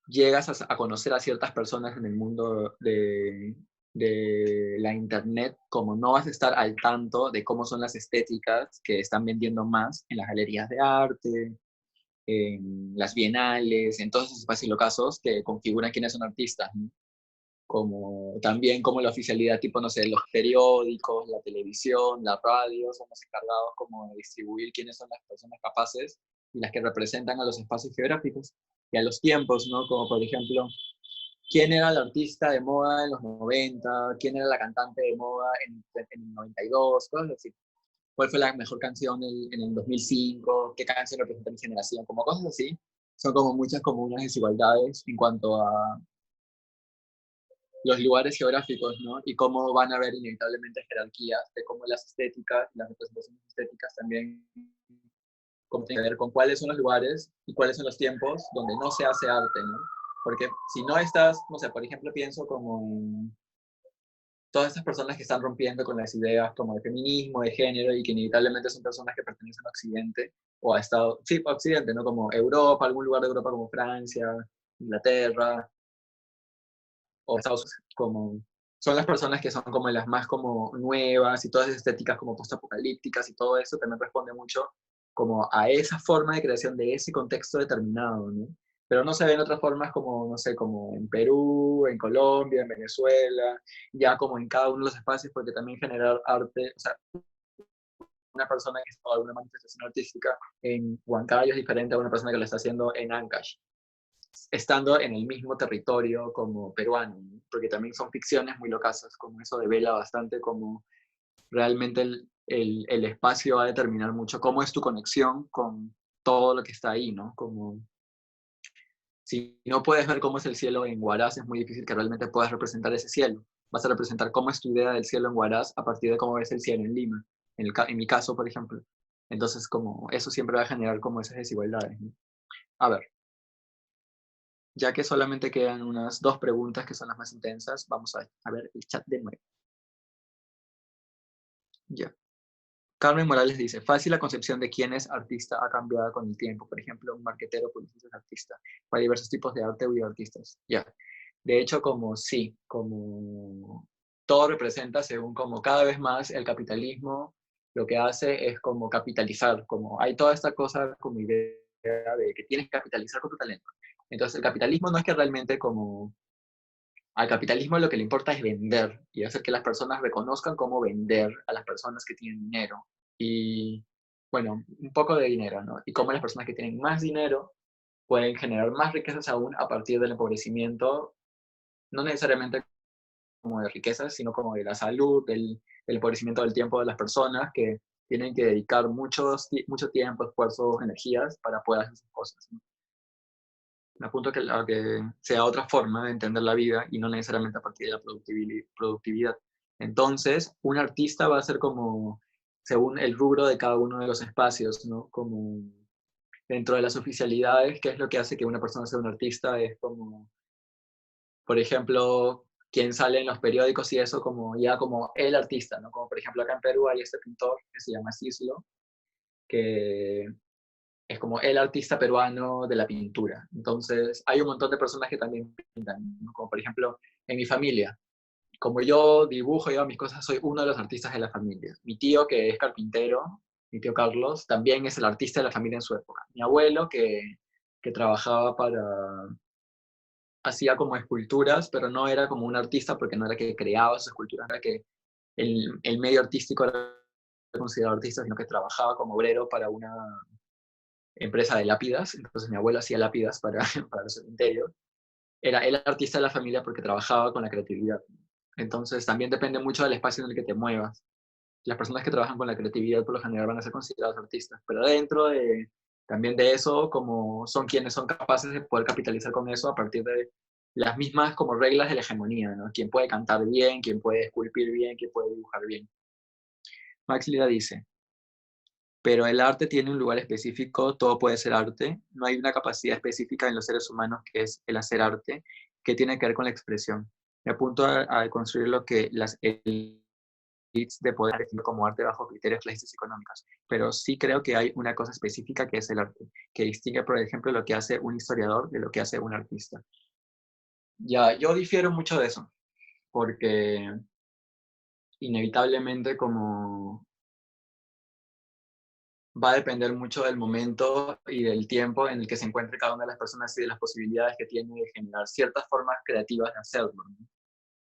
llegas a conocer a ciertas personas en el mundo de la internet, como no vas a estar al tanto de cómo son las estéticas que están vendiendo más en las galerías de arte, en las bienales, en todos esos espacios y locazos que configuran quiénes son artistas, ¿no? Como también como la oficialidad, tipo, no sé, los periódicos, la televisión, la radio, son los encargados como de distribuir quiénes son las personas capaces y las que representan a los espacios geográficos y a los tiempos, ¿no? Como por ejemplo, quién era el artista de moda en los 90, quién era la cantante de moda en el 92, cosas así. ¿Cuál fue la mejor canción en el 2005? ¿Qué canción representa mi generación? Como cosas así. Son como muchas como unas desigualdades en cuanto a los lugares geográficos, ¿no? Y cómo van a haber inevitablemente jerarquías de cómo las estéticas, las representaciones estéticas también como tiene que ver con cuáles son los lugares y cuáles son los tiempos donde no se hace arte, ¿no? Porque si no estás, no sé, por ejemplo, pienso como en todas estas personas que están rompiendo con las ideas como de feminismo, de género, y que inevitablemente son personas que pertenecen a Occidente, o a Estados, sí, a Occidente, ¿no? Como Europa, algún lugar de Europa como Francia, Inglaterra, o Estados Unidos, como son las personas que son como las más como nuevas y todas esas estéticas como postapocalípticas y todo eso también responde mucho como a esa forma de creación de ese contexto determinado, ¿no? Pero no se ven otras formas como, no sé, como en Perú, en Colombia, en Venezuela, ya como en cada uno de los espacios, porque también generar arte, o sea, una persona que está alguna manifestación artística en Huancayo es diferente a una persona que lo está haciendo en Ancash, estando en el mismo territorio como peruano, ¿no? Porque también son ficciones muy locasas, como eso devela bastante como realmente el espacio va a determinar mucho cómo es tu conexión con todo lo que está ahí, ¿no? Como si no puedes ver cómo es el cielo en Huaraz, es muy difícil que realmente puedas representar ese cielo. Vas a representar cómo es tu idea del cielo en Huaraz a partir de cómo ves el cielo en Lima, en mi caso, por ejemplo. Entonces, como eso siempre va a generar como esas desigualdades, ¿no? A ver, ya que solamente quedan unas dos preguntas que son las más intensas, vamos a ver el chat de nuevo. Ya. Carmen Morales dice, fácil la concepción de quién es artista ha cambiado con el tiempo. Por ejemplo, un marquetero publicista es artista. Hay diversos tipos de arte y artistas. Ya. De hecho, como sí, como todo representa según como cada vez más el capitalismo lo que hace es como capitalizar, como hay toda esta cosa como idea de que tienes que capitalizar con tu talento. Entonces, el capitalismo no es que realmente como al capitalismo lo que le importa es vender y hacer que las personas reconozcan cómo vender a las personas que tienen dinero. Y bueno, un poco de dinero, ¿no? Y cómo las personas que tienen más dinero pueden generar más riquezas aún a partir del empobrecimiento, no necesariamente como de riquezas, sino como de la salud, del empobrecimiento del tiempo de las personas que tienen que dedicar mucho tiempo, esfuerzo, energías para poder hacer sus cosas, ¿no? Me apunto a que sea otra forma de entender la vida y no necesariamente a partir de la productividad. Entonces, un artista va a ser como, según el rubro de cada uno de los espacios, ¿no? Como dentro de las oficialidades, ¿qué es lo que hace que una persona sea un artista? Es como, por ejemplo, quien sale en los periódicos y eso como ya como el artista, ¿no? Como por ejemplo acá en Perú hay este pintor que se llama Cislo, que es como el artista peruano de la pintura. Entonces, hay un montón de personas que también pintan, ¿no? Como por ejemplo, en mi familia. Como yo dibujo y hago mis cosas, soy uno de los artistas de la familia. Mi tío, que es carpintero, mi tío Carlos, también es el artista de la familia en su época. Mi abuelo, que trabajaba hacía como esculturas, pero no era como un artista porque no era que creaba sus esculturas, era que el medio artístico era considerado artista, sino que trabajaba como obrero para una empresa de lápidas. Entonces mi abuelo hacía lápidas para el cementerio. Era el artista de la familia porque trabajaba con la creatividad. Entonces también depende mucho del espacio en el que te muevas. Las personas que trabajan con la creatividad por lo general van a ser considerados artistas, pero dentro también de eso, como son quienes son capaces de poder capitalizar con eso a partir de las mismas como reglas de la hegemonía, ¿no? Quien puede cantar bien, quien puede esculpir bien, quien puede dibujar bien. Max Lira dice, pero el arte tiene un lugar específico, todo puede ser arte, no hay una capacidad específica en los seres humanos que es el hacer arte, que tiene que ver con la expresión. Me apunto a construir lo que las élites de poder definir como arte bajo criterios clasistas económicos, pero sí creo que hay una cosa específica que es el arte, que distingue, por ejemplo, lo que hace un historiador de lo que hace un artista. Ya, yo difiero mucho de eso, porque inevitablemente como va a depender mucho del momento y del tiempo en el que se encuentre cada una de las personas y de las posibilidades que tiene de generar ciertas formas creativas de hacerlo, ¿no?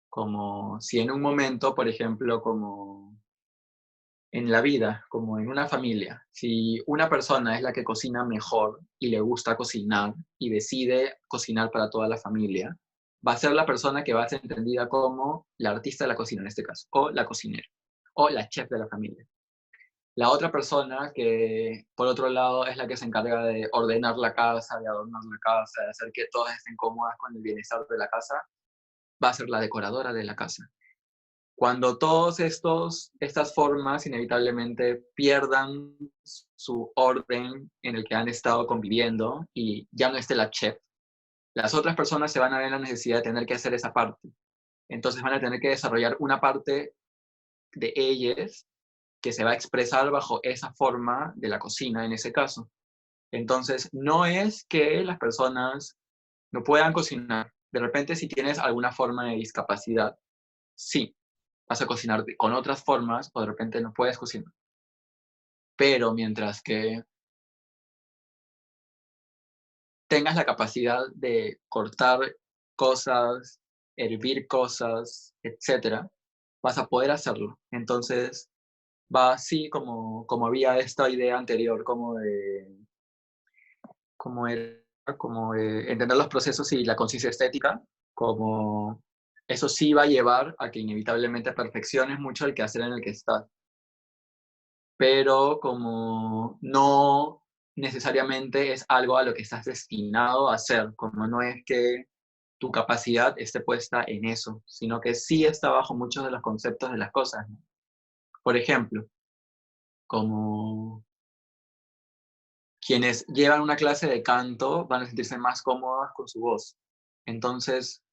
Como si en un momento, por ejemplo, como en la vida, como en una familia, si una persona es la que cocina mejor y le gusta cocinar y decide cocinar para toda la familia, va a ser la persona que va a ser entendida como la artista de la cocina en este caso, o la cocinera, o la chef de la familia. La otra persona que, por otro lado, es la que se encarga de ordenar la casa, de adornar la casa, de hacer que todas estén cómodas con el bienestar de la casa, va a ser la decoradora de la casa. Cuando todas estas formas inevitablemente pierdan su orden en el que han estado conviviendo y ya no esté la chef, las otras personas se van a ver en la necesidad de tener que hacer esa parte. Entonces van a tener que desarrollar una parte de ellas que se va a expresar bajo esa forma de la cocina en ese caso. Entonces, no es que las personas no puedan cocinar. De repente, si tienes alguna forma de discapacidad, sí, vas a cocinar con otras formas o de repente no puedes cocinar. Pero mientras que tengas la capacidad de cortar cosas, hervir cosas, etcétera, vas a poder hacerlo. Entonces, va así como había esta idea anterior, como era, como entender los procesos y la conciencia estética, como eso sí va a llevar a que inevitablemente perfecciones mucho el quehacer en el que estás, pero como no necesariamente es algo a lo que estás destinado a hacer, como no es que tu capacidad esté puesta en eso, sino que sí está bajo muchos de los conceptos de las cosas, ¿no? Por ejemplo, como quienes llevan una clase de canto van a sentirse más cómodas con su voz. Entonces,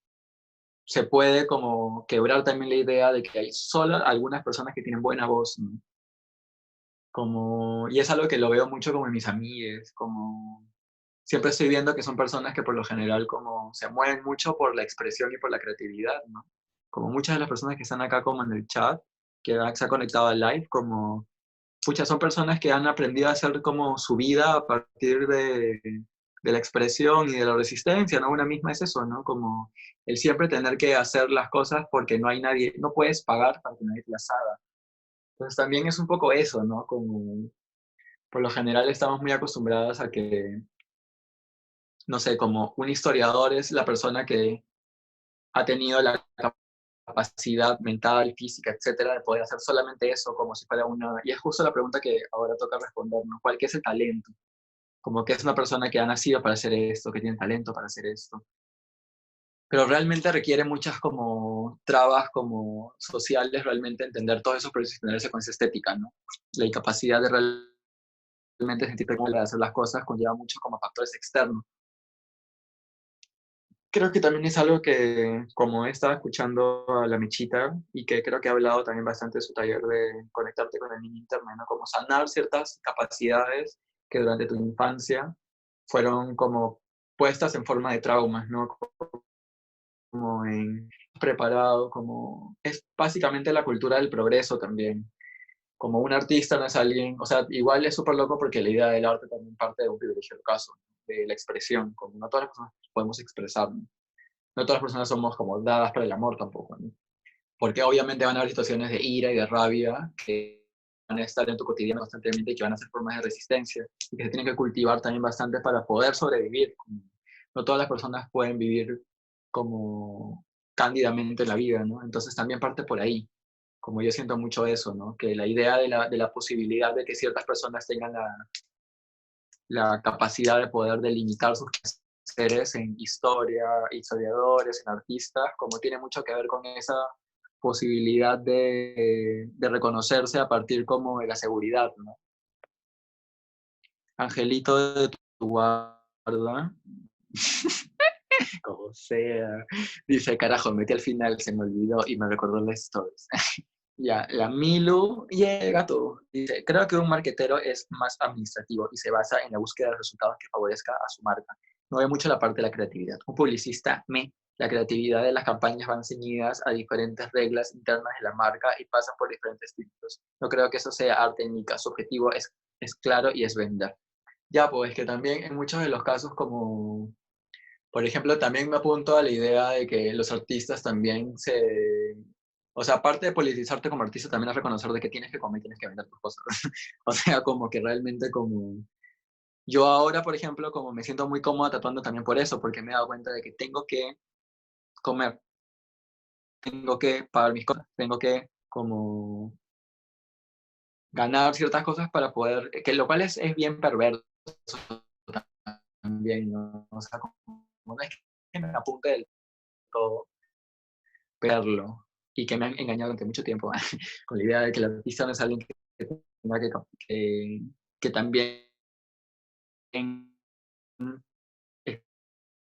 se puede como quebrar también la idea de que hay solo algunas personas que tienen buena voz, ¿no? Como, y es algo que lo veo mucho como en mis amigues, como siempre estoy viendo que son personas que por lo general como se mueven mucho por la expresión y por la creatividad, ¿no? Como muchas de las personas que están acá como en el chat, que se ha conectado al live, como muchas son personas que han aprendido a hacer como su vida a partir de la expresión y de la resistencia, ¿no? Una misma es eso, ¿no? Como el siempre tener que hacer las cosas porque no hay nadie, no puedes pagar para que nadie te las haga. Entonces también es un poco eso, ¿no? Como por lo general estamos muy acostumbrados a que, no sé, como un historiador es la persona que ha tenido la capacidad mental, física, etcétera, de poder hacer solamente eso como si fuera una... Y es justo la pregunta que ahora toca respondernos, ¿cuál que es el talento? Como que es una persona que ha nacido para hacer esto, que tiene talento para hacer esto. Pero realmente requiere muchas como trabas como sociales, realmente entender todos esos procesos y tenerse con esa estética, ¿no? La incapacidad de realmente sentirte cómodo de hacer las cosas conlleva mucho como factores externos. Creo que también es algo que, como he estado escuchando a la Michita, y que creo que ha hablado también bastante de su taller de conectarte con el niño interno, ¿no? Como sanar ciertas capacidades que durante tu infancia fueron como puestas en forma de traumas, ¿no? Como en preparado, como es básicamente la cultura del progreso también. Como un artista no es alguien, o sea, igual es súper loco porque la idea del arte también parte de un privilegio del caso, ¿no? De la expresión, como no todas las personas podemos expresarnos. No todas las personas somos como dadas para el amor tampoco, ¿no? Porque obviamente van a haber situaciones de ira y de rabia que van a estar en tu cotidiano constantemente y que van a ser formas de resistencia y que se tienen que cultivar también bastante para poder sobrevivir. No todas las personas pueden vivir como cándidamente la vida, ¿no? Entonces también parte por ahí, como yo siento mucho eso, ¿no? Que la idea de la posibilidad de que ciertas personas tengan la capacidad de poder delimitar sus seres en historia, historiadores, en artistas, como tiene mucho que ver con esa posibilidad de reconocerse a partir como de la seguridad, ¿no? Angelito de tu guarda, como sea. Dice, carajo, me metí al final, se me olvidó y me recordó las stories. Ya, la Milu llega todo. Dice, creo que un marketero es más administrativo y se basa en la búsqueda de resultados que favorezca a su marca. No ve mucho la parte de la creatividad. Un publicista, la creatividad de las campañas van ceñidas a diferentes reglas internas de la marca y pasan por diferentes filtros. No creo que eso sea arte en mi caso. Su objetivo es claro y es vender. Ya, pues que también en muchos de los casos como, por ejemplo, también me apunto a la idea de que los artistas también o sea, aparte de politizarte como artista, también es reconocer de que tienes que comer y tienes que vender tus cosas. O sea, como que realmente como... Yo ahora, por ejemplo, como me siento muy cómoda tatuando también por eso, porque me he dado cuenta de que tengo que comer, tengo que pagar mis cosas, tengo que como ganar ciertas cosas para poder, que lo cual es bien perverso también, ¿no? O sea, como no es que me apunte del todo, verlo, y que me han engañado durante mucho tiempo con la idea de que el artista no es alguien que tenga que también eh,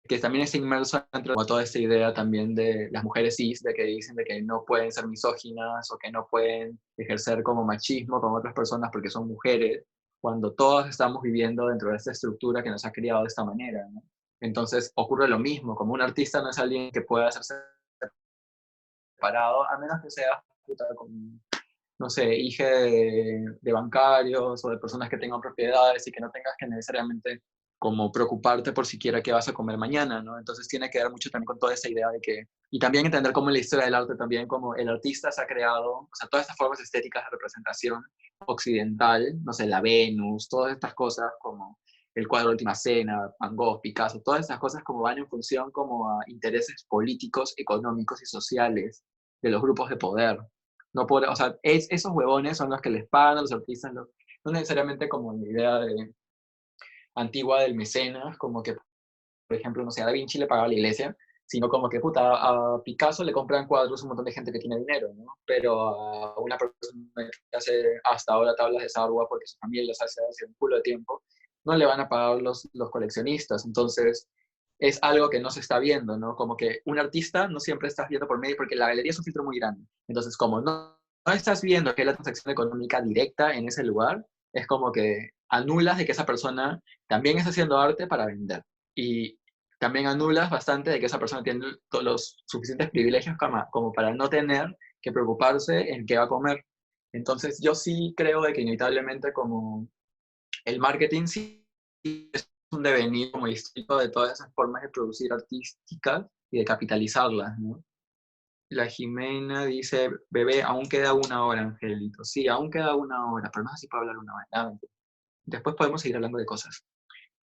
que también es inmerso dentro de toda esta idea también de las mujeres cis, de que dicen de que no pueden ser misóginas o que no pueden ejercer como machismo con otras personas porque son mujeres, cuando todos estamos viviendo dentro de esta estructura que nos ha criado de esta manera, ¿no? Entonces ocurre lo mismo, como un artista no es alguien que pueda hacerse separado, a menos que sea con, no sé, hija de bancarios o de personas que tengan propiedades y que no tengas que necesariamente como preocuparte por siquiera qué vas a comer mañana, ¿no? Entonces tiene que ver mucho también con toda esa idea de que, y también entender cómo en la historia del arte también, como el artista se ha creado, o sea, todas estas formas estéticas de representación occidental, no sé, la Venus, todas estas cosas como el cuadro de Última Cena, Van Gogh, Picasso, todas estas cosas como van en función como a intereses políticos, económicos y sociales de los grupos de poder. No por, o sea, esos huevones son los que les pagan a los artistas, no necesariamente como la idea antigua del mecenas, como que, por ejemplo, no sé, a Da Vinci le pagaba a la iglesia, sino como que, puta, a Picasso le compran cuadros un montón de gente que tiene dinero, ¿no? Pero a una persona que hace hasta ahora tablas de Sarwa porque su familia las hace un culo de tiempo, no le van a pagar los coleccionistas. Entonces, es algo que no se está viendo, ¿no? Como que un artista no siempre estás viendo por medio, porque la galería es un filtro muy grande. Entonces, como no estás viendo que hay la transacción económica directa en ese lugar, es como que anulas de que esa persona también está haciendo arte para vender. Y también anulas bastante de que esa persona tiene todos los suficientes privilegios como para no tener que preocuparse en qué va a comer. Entonces, yo sí creo de que inevitablemente como el marketing sí es un devenir como histórico de todas esas formas de producir artísticas y de capitalizarlas, ¿no? La Jimena dice, bebé, aún queda una hora, Angelito. Sí, aún queda una hora, pero no sé si puedo hablar una hora. Después podemos seguir hablando de cosas.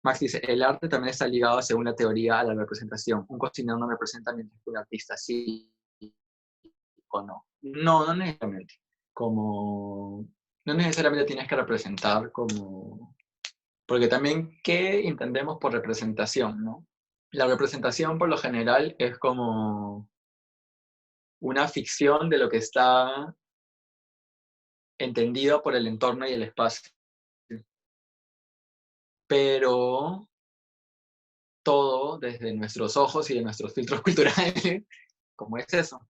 Max dice, el arte también está ligado, según la teoría, a la representación. Un cocinero no representa mientras que un artista sí. o no. No, no necesariamente. Como, no necesariamente tienes que representar como... Porque también, ¿qué entendemos por representación, no? La representación, por lo general, es como una ficción de lo que está entendido por el entorno y el espacio. Pero todo desde nuestros ojos y de nuestros filtros culturales, como es eso.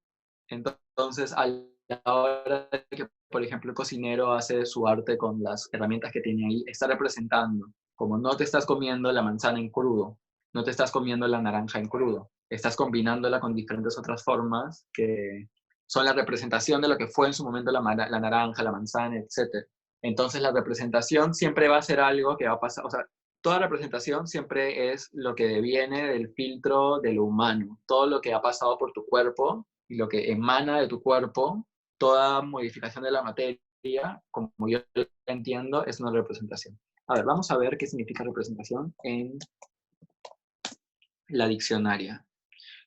Entonces, a la hora de que, por ejemplo, el cocinero hace su arte con las herramientas que tiene ahí, está representando, como no te estás comiendo la manzana en crudo, no te estás comiendo la naranja en crudo, estás combinándola con diferentes otras formas que son la representación de lo que fue en su momento la naranja, la manzana, etc. Entonces, la representación siempre va a ser algo que va a pasar, o sea, toda representación siempre es lo que viene del filtro de lo humano, todo lo que ha pasado por tu cuerpo y lo que emana de tu cuerpo, toda modificación de la materia, como yo lo entiendo, es una representación. A ver, vamos a ver qué significa representación en la diccionaria.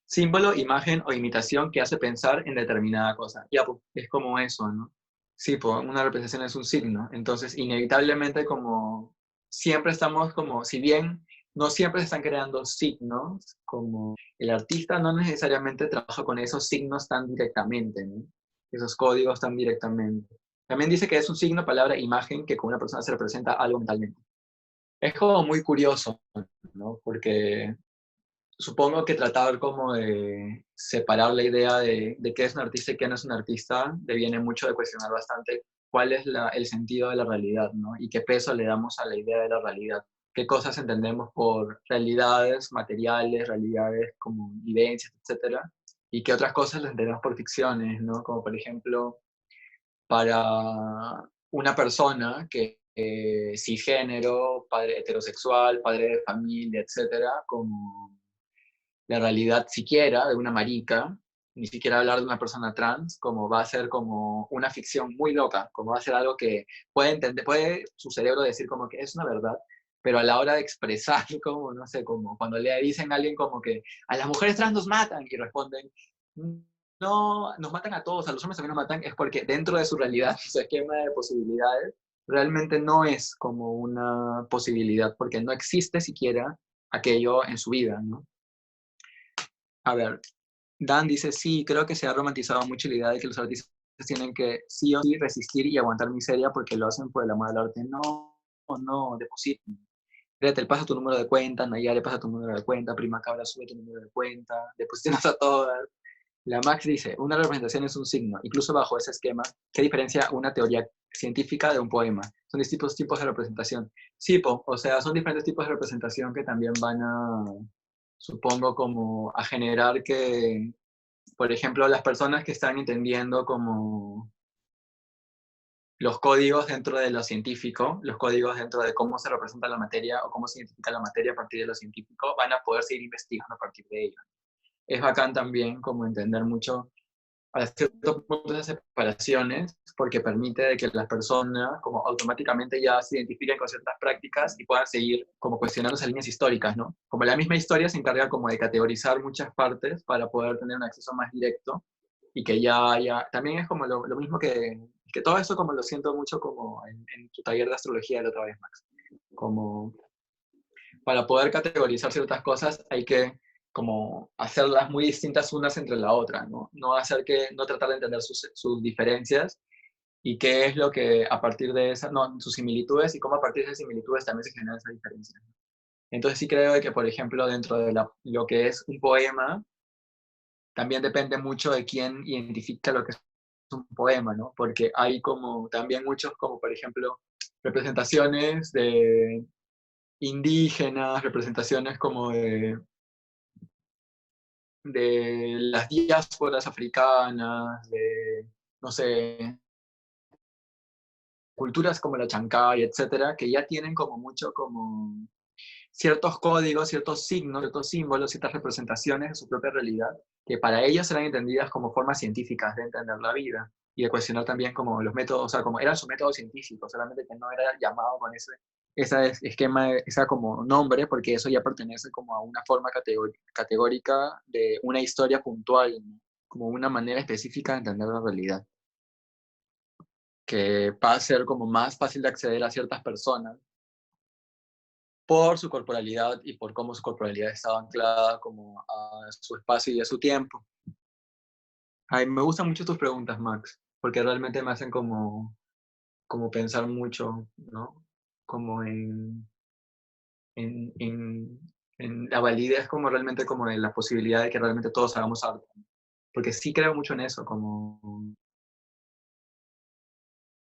Símbolo, imagen o imitación que hace pensar en determinada cosa. Ya, pues, es como eso, ¿no? Sí, pues, una representación es un signo. Entonces, inevitablemente, como siempre estamos como, si bien no siempre se están creando signos, como el artista no necesariamente trabaja con esos signos tan directamente, ¿no? Esos códigos tan directamente. También dice que es un signo, palabra, imagen, que con una persona se representa algo mentalmente. Es como muy curioso, ¿no? Porque supongo que tratar como de separar la idea de qué es un artista y qué no es un artista deviene mucho de cuestionar bastante cuál es el sentido de la realidad, ¿no? Y qué peso le damos a la idea de la realidad. Qué cosas entendemos por realidades materiales, realidades como vivencias, etcétera, y qué otras cosas las entendemos por ficciones, ¿no? Como por ejemplo, para una persona que cisgénero, padre heterosexual, padre de familia, etcétera, como la realidad siquiera de una marica, ni siquiera hablar de una persona trans, como va a ser como una ficción muy loca, como va a ser algo que puede entender, puede su cerebro decir como que es una verdad, pero a la hora de expresar, como, no sé, como cuando le dicen a alguien como que a las mujeres trans nos matan, y responden, no, nos matan a todos, a los hombres también nos matan, es porque dentro de su realidad, su esquema de posibilidades, realmente no es como una posibilidad, porque no existe siquiera aquello en su vida, ¿no? A ver, Dan dice, sí, creo que se ha romantizado mucho la idea de que los artistas tienen que sí o sí resistir y aguantar miseria porque lo hacen por el amor al arte. No, no, depositen. Gretel, pasa tu número de cuenta, Nayare, pasa tu número de cuenta, Prima Cabra, sube tu número de cuenta, deposítenos a todas. La Max dice, una representación es un signo, incluso bajo ese esquema, ¿qué diferencia una teoría científica de un poema? Son distintos tipos de representación. Sí, o sea, son diferentes tipos de representación que también van a, supongo, como a generar que, por ejemplo, las personas que están entendiendo como los códigos dentro de lo científico, los códigos dentro de cómo se representa la materia o cómo se identifica la materia a partir de lo científico, van a poder seguir investigando a partir de ello. Es bacán también como entender mucho a ciertos puntos de separaciones porque permite de que las personas como automáticamente ya se identifiquen con ciertas prácticas y puedan seguir como cuestionando esas líneas históricas, ¿no? Como la misma historia se encarga como de categorizar muchas partes para poder tener un acceso más directo y que ya también es como lo mismo que todo eso como lo siento mucho como en tu taller de astrología la otra vez, Max. Como para poder categorizar ciertas cosas hay que como hacerlas muy distintas unas entre la otra, ¿no? No tratar de entender sus diferencias y qué es lo que a partir de esas, no, sus similitudes y cómo a partir de esas similitudes también se generan esas diferencias. Entonces sí creo que, por ejemplo, dentro de lo que es un poema, también depende mucho de quién identifica lo que es un poema, ¿no? Porque hay como también muchos, como por ejemplo, representaciones de indígenas, representaciones como de las diásporas africanas, de, no sé, culturas como la chancay, etcétera, que ya tienen como mucho como ciertos códigos, ciertos signos, ciertos símbolos, ciertas representaciones de su propia realidad, que para ellos serán entendidas como formas científicas de entender la vida y de cuestionar también como los métodos, o sea, como eran sus métodos científicos, solamente que no era llamado con ese esquema, esa como nombre, porque eso ya pertenece como a una forma categórica de una historia puntual, ¿no? como una manera específica de entender la realidad, que va a ser como más fácil de acceder a ciertas personas por su corporalidad y por cómo su corporalidad estaba anclada como a su espacio y a su tiempo. Ay, me gustan mucho tus preguntas, Max, porque realmente me hacen como pensar mucho, ¿no? Como en, en, en la validez como realmente como de la posibilidad de que realmente todos hagamos arte. Porque sí creo mucho en eso, como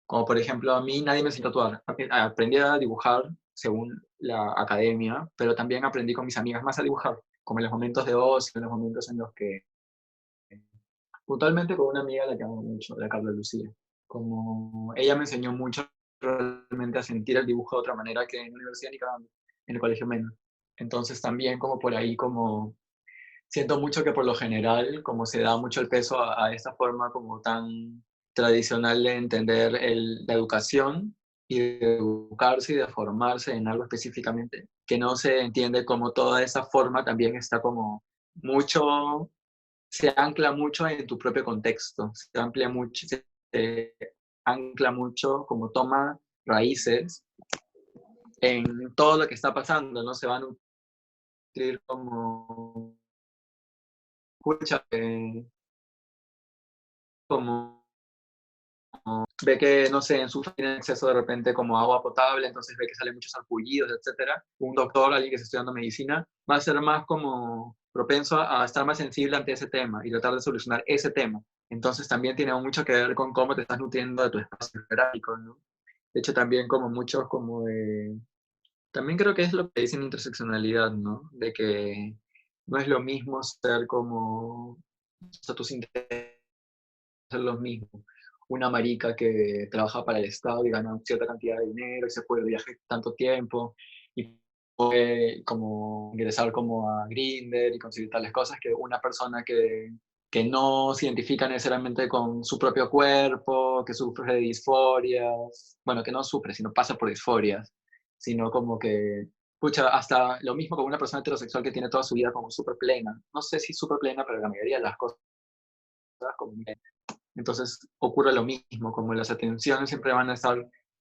por ejemplo a mí nadie me enseñó a tatuar. Aprendí a dibujar según la academia, pero también aprendí con mis amigas más a dibujar, como en los momentos de ocio, en los momentos en los que, puntualmente con una amiga a la que amo mucho, la Carla Lucía. Como ella me enseñó mucho realmente a sentir el dibujo de otra manera que en la universidad ni cagando, en el colegio menos. Entonces también como por ahí como siento mucho que por lo general como se da mucho el peso a esta forma como tan tradicional de entender la educación y de educarse y de formarse en algo específicamente, que no se entiende como toda esa forma también está como mucho, se ancla mucho en tu propio contexto, se amplia mucho, se ancla mucho, como toma raíces en todo lo que está pasando, ¿no? Se va a nutrir como, escucha, como ve que, no sé, en su tiene acceso de repente como a agua potable, entonces ve que salen muchos sarpullidos, etcétera. Un doctor, alguien que está estudiando medicina, va a ser más como propenso a estar más sensible ante ese tema y tratar de solucionar ese tema. Entonces también tiene mucho que ver con cómo te estás nutriendo de tu espacio geográfico, ¿no? De hecho, también como muchos como de... También creo que es lo que dicen interseccionalidad, ¿no? De que no es lo mismo ser como... O sea, tus intereses son los mismos. Una marica que trabaja para el Estado y gana cierta cantidad de dinero y se puede viajar tanto tiempo y puede como ingresar como a Grindr y conseguir tales cosas que una persona que no se identifica necesariamente con su propio cuerpo, que sufre de disforias, bueno, que no sufre, sino pasa por disforias, sino como que, pucha, hasta lo mismo con una persona heterosexual que tiene toda su vida como súper plena. No sé si súper plena, pero la mayoría de las cosas como entonces ocurre lo mismo, como las atenciones siempre van a estar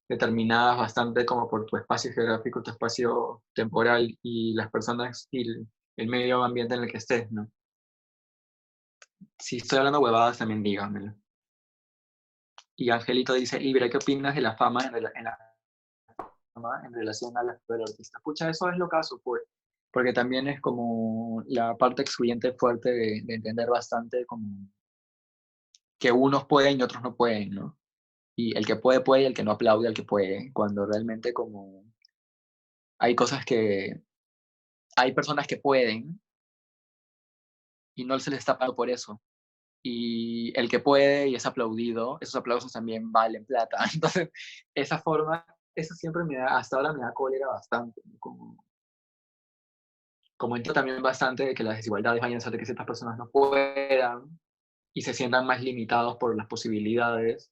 determinadas bastante como por tu espacio geográfico, tu espacio temporal y las personas y el medio ambiente en el que estés, ¿no? Si estoy hablando huevadas, también díganmelo. Y Angelito dice, Ibra, ¿qué opinas de la fama en la fama en relación a la figura del artista? Pucha, eso es lo caso, pues, porque también es como la parte excluyente fuerte de entender bastante como que unos pueden y otros no pueden, ¿no? Y el que puede, puede, y el que no aplaude al que puede, cuando realmente como hay cosas que, hay personas que pueden y no se les está pagando por eso. Y el que puede y es aplaudido, esos aplausos también valen plata. Entonces, esa forma, eso siempre me da, hasta ahora me da cólera bastante, ¿no? Como entiendo también bastante de que las desigualdades vayan a hacer de que ciertas personas no puedan y se sientan más limitados por las posibilidades.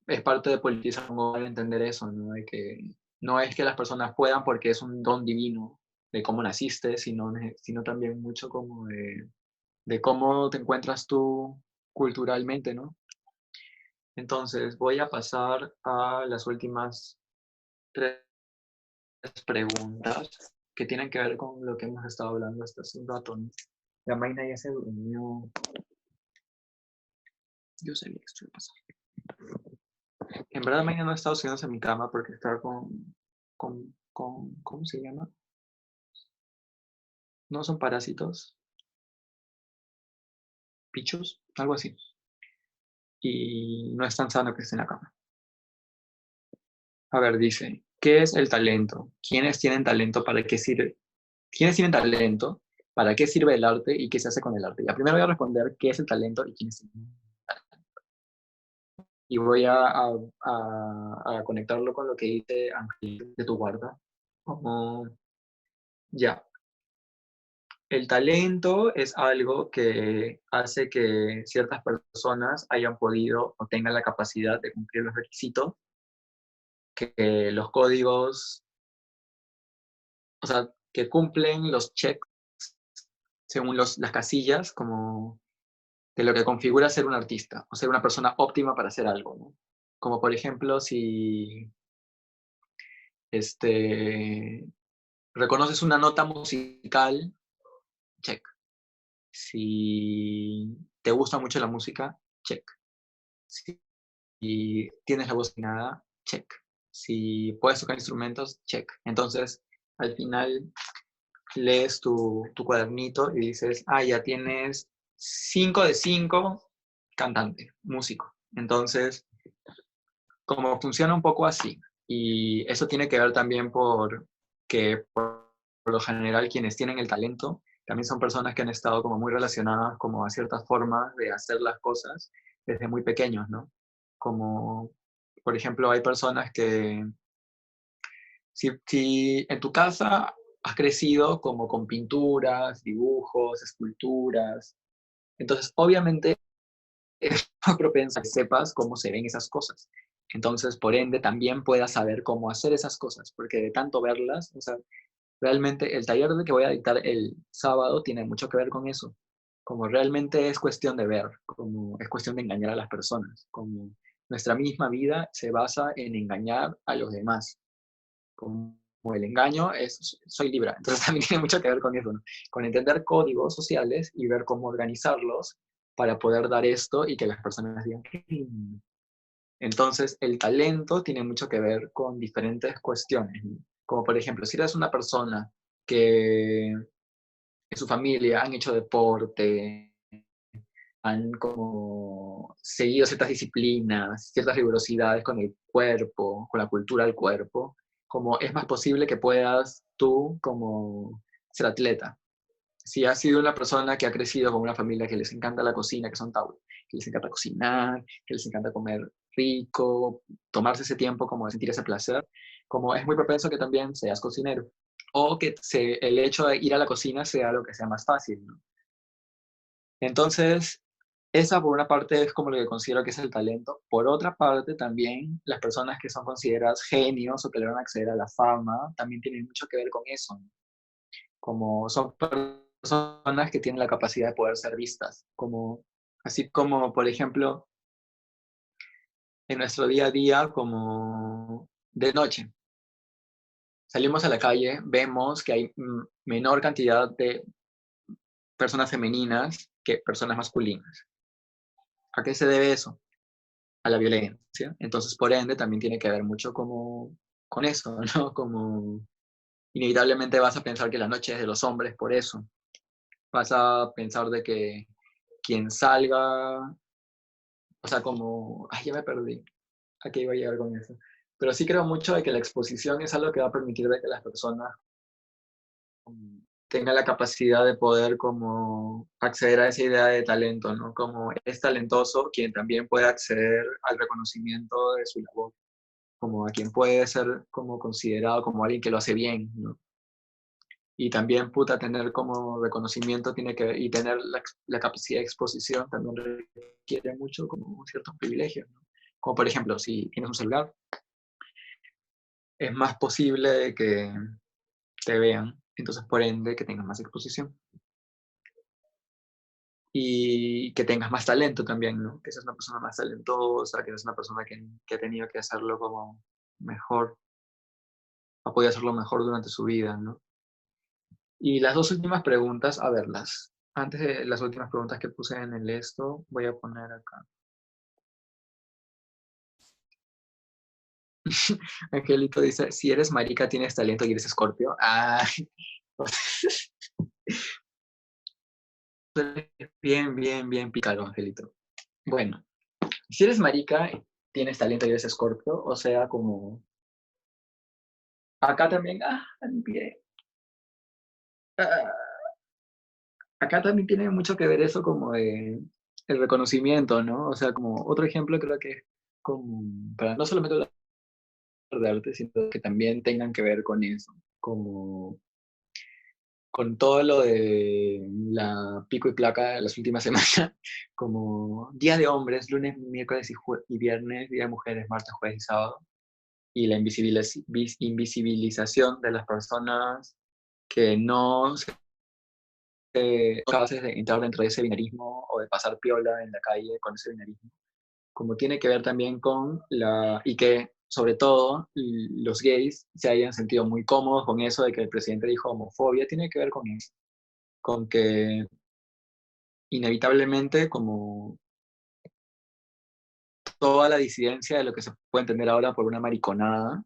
Es parte de politizar como entender eso, ¿no? De que no es que las personas puedan porque es un don divino de cómo naciste, sino también mucho como de cómo te encuentras tú culturalmente, ¿no? Entonces, voy a pasar a las últimas tres preguntas que tienen que ver con lo que hemos estado hablando hasta hace un rato, ¿no? La Maina ya se durmió. Yo sabía que esto iba a pasar. En verdad, Maina no ha estado subiéndose en mi cama porque está ¿cómo se llama? No son parásitos, pichos, algo así. Y no es tan sano que esté en la cama. A ver, dice, ¿qué es el talento? ¿Quiénes tienen talento? ¿Para qué sirve? ¿Quiénes tienen talento? ¿Para qué sirve el arte? ¿Y qué se hace con el arte? Ya, primero voy a responder qué es el talento y quiénes tienen talento. Y voy a conectarlo con lo que dice Ángel de tu guarda. Como, ya, el talento es algo que hace que ciertas personas hayan podido o tengan la capacidad de cumplir los requisitos que los códigos, o sea, que cumplen los checks según las casillas, como de lo que configura ser un artista, o ser una persona óptima para hacer algo, ¿no? Como por ejemplo, si este, reconoces una nota musical, check. Si te gusta mucho la música, check. Si tienes la voz afinada, check. Si puedes tocar instrumentos, check. Entonces, al final lees tu cuadernito y dices, ya tienes 5 de 5 cantante, músico. Entonces, como funciona un poco así. Y eso tiene que ver también por que por lo general quienes tienen el talento también son personas que han estado como muy relacionadas como a ciertas formas de hacer las cosas desde muy pequeños, ¿no? Como, por ejemplo, hay personas que si en tu casa has crecido como con pinturas, dibujos, esculturas, entonces obviamente es más propensa a que sepas cómo se ven esas cosas. Entonces, por ende, también puedas saber cómo hacer esas cosas, porque de tanto verlas, o sea, realmente el taller de que voy a dictar el sábado tiene mucho que ver con eso. Como realmente es cuestión de ver, como es cuestión de engañar a las personas, como nuestra misma vida se basa en engañar a los demás. Como el engaño es, soy Libra, entonces también tiene mucho que ver con eso, ¿no? Con entender códigos sociales y ver cómo organizarlos para poder dar esto y que las personas digan, "Qué lindo". Entonces, el talento tiene mucho que ver con diferentes cuestiones, ¿no? Como por ejemplo, si eres una persona que en su familia han hecho deporte, han como seguido ciertas disciplinas, ciertas rigurosidades con el cuerpo, con la cultura del cuerpo, como es más posible que puedas tú como ser atleta. Si has sido una persona que ha crecido con una familia que les encanta la cocina, que son Tauro, que les encanta cocinar, que les encanta comer rico, tomarse ese tiempo como de sentir ese placer, como es muy propenso que también seas cocinero. O que el hecho de ir a la cocina sea lo que sea más fácil, ¿no? Entonces, esa por una parte es como lo que considero que es el talento. Por otra parte, también las personas que son consideradas genios o que le van a acceder a la fama, también tienen mucho que ver con eso, ¿no? Como son personas que tienen la capacidad de poder ser vistas, como, así como, por ejemplo, en nuestro día a día, como de noche. Salimos a la calle, vemos que hay menor cantidad de personas femeninas que personas masculinas. ¿A qué se debe eso? A la violencia. Entonces, por ende, también tiene que ver mucho como con eso, ¿no? Como inevitablemente vas a pensar que la noche es de los hombres por eso. Vas a pensar de que quien salga, o sea, como, ya me perdí, a qué iba a llegar con eso. Pero sí creo mucho de que la exposición es algo que va a permitir de que las personas tengan la capacidad de poder como acceder a esa idea de talento, ¿no? Como es talentoso quien también puede acceder al reconocimiento de su labor, como a quien puede ser como considerado como alguien que lo hace bien, ¿no? Y también, puta, tener como reconocimiento tiene que y tener la capacidad de exposición también requiere mucho como ciertos privilegios, ¿no? Como por ejemplo, si tienes un celular, es más posible de que te vean, entonces por ende que tengas más exposición y que tengas más talento también, ¿no? Que seas una persona más talentosa, que seas una persona que ha tenido que hacerlo como mejor, ha podido hacerlo mejor durante su vida, ¿no? Y las dos últimas preguntas, a verlas. Antes de las últimas preguntas que puse en el esto, voy a poner acá. Angelito dice, si eres marica, tienes talento y eres escorpio. Bien, bien, bien pícaro, Angelito. Bueno, si eres marica, tienes talento y eres escorpio, o sea, como acá también, bien. Ah, acá también tiene mucho que ver eso como de el reconocimiento, ¿no? O sea, como otro ejemplo creo que es como, para no solamente hablar de arte, sino que también tengan que ver con eso, como con todo lo de la pico y placa de las últimas semanas, como Día de Hombres, lunes, miércoles y viernes, Día de Mujeres, martes, jueves y sábado, y la invisibilización de las personas que no se capaces de entrar dentro de ese binarismo o de pasar piola en la calle con ese binarismo, como tiene que ver también con y que sobre todo los gays se hayan sentido muy cómodos con eso de que el presidente dijo homofobia, tiene que ver con eso, con que inevitablemente como toda la disidencia de lo que se puede entender ahora por una mariconada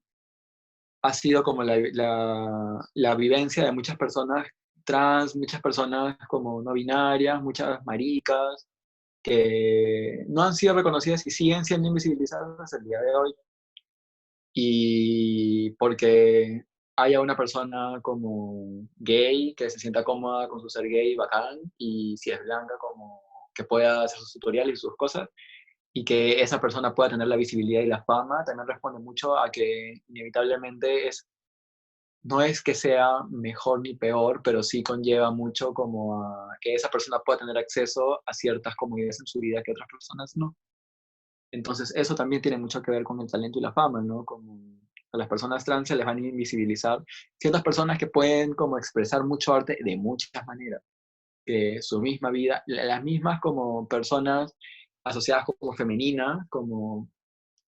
ha sido como la vivencia de muchas personas trans, muchas personas como no binarias, muchas maricas, que no han sido reconocidas y siguen siendo invisibilizadas hasta el día de hoy. Y porque haya una persona como gay que se sienta cómoda con su ser gay, bacán, y si es blanca, como que pueda hacer sus tutoriales y sus cosas, y que esa persona pueda tener la visibilidad y la fama, también responde mucho a que inevitablemente no es que sea mejor ni peor, pero sí conlleva mucho como a que esa persona pueda tener acceso a ciertas comodidades en su vida que otras personas no. Entonces, eso también tiene mucho que ver con el talento y la fama, ¿no? Como a las personas trans se les van a invisibilizar ciertas personas que pueden como expresar mucho arte de muchas maneras, que su misma vida, las mismas como personas asociadas como femeninas, como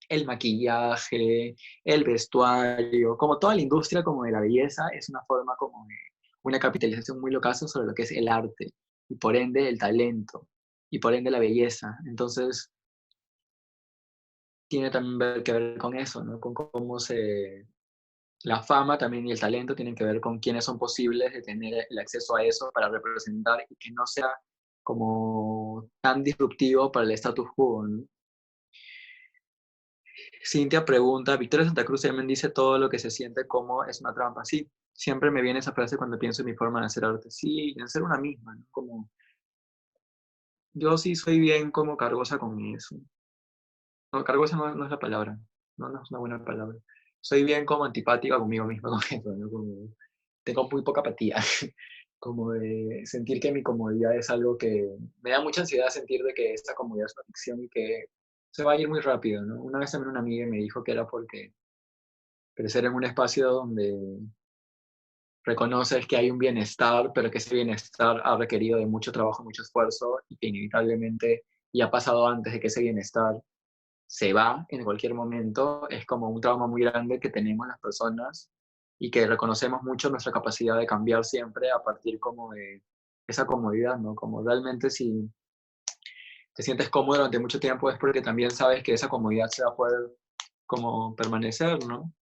el maquillaje, el vestuario, como toda la industria como de la belleza, es una forma como de una capitalización muy locaza sobre lo que es el arte, y por ende el talento, y por ende la belleza. Entonces, tiene también que ver con eso, ¿no? Con cómo la fama también y el talento tienen que ver con quiénes son posibles de tener el acceso a eso para representar y que no sea como tan disruptivo para el status quo, ¿no? Cintia pregunta, Victoria Santa Cruz también dice todo lo que se siente como es una trampa. Sí, siempre me viene esa frase cuando pienso en mi forma de hacer arte. Sí, en ser una misma, ¿no? Como, yo sí soy bien como cargosa con eso. No, cargosa no es la palabra, no es una buena palabra. Soy bien como antipática conmigo misma con eso, ¿no? Como, tengo muy poca apatía, como de sentir que mi comodidad es algo que me da mucha ansiedad sentir de que esta comodidad es una ficción y que se va a ir muy rápido, ¿no? Una vez también una amiga me dijo que era porque crecer en un espacio donde reconoces que hay un bienestar, pero que ese bienestar ha requerido de mucho trabajo, mucho esfuerzo y que inevitablemente y ha pasado antes de que ese bienestar se va en cualquier momento, es como un trauma muy grande que tenemos las personas y que reconocemos mucho nuestra capacidad de cambiar siempre a partir como de esa comodidad, ¿no? Como realmente si te sientes cómodo durante mucho tiempo es porque también sabes que esa comodidad se va a poder como permanecer, ¿no?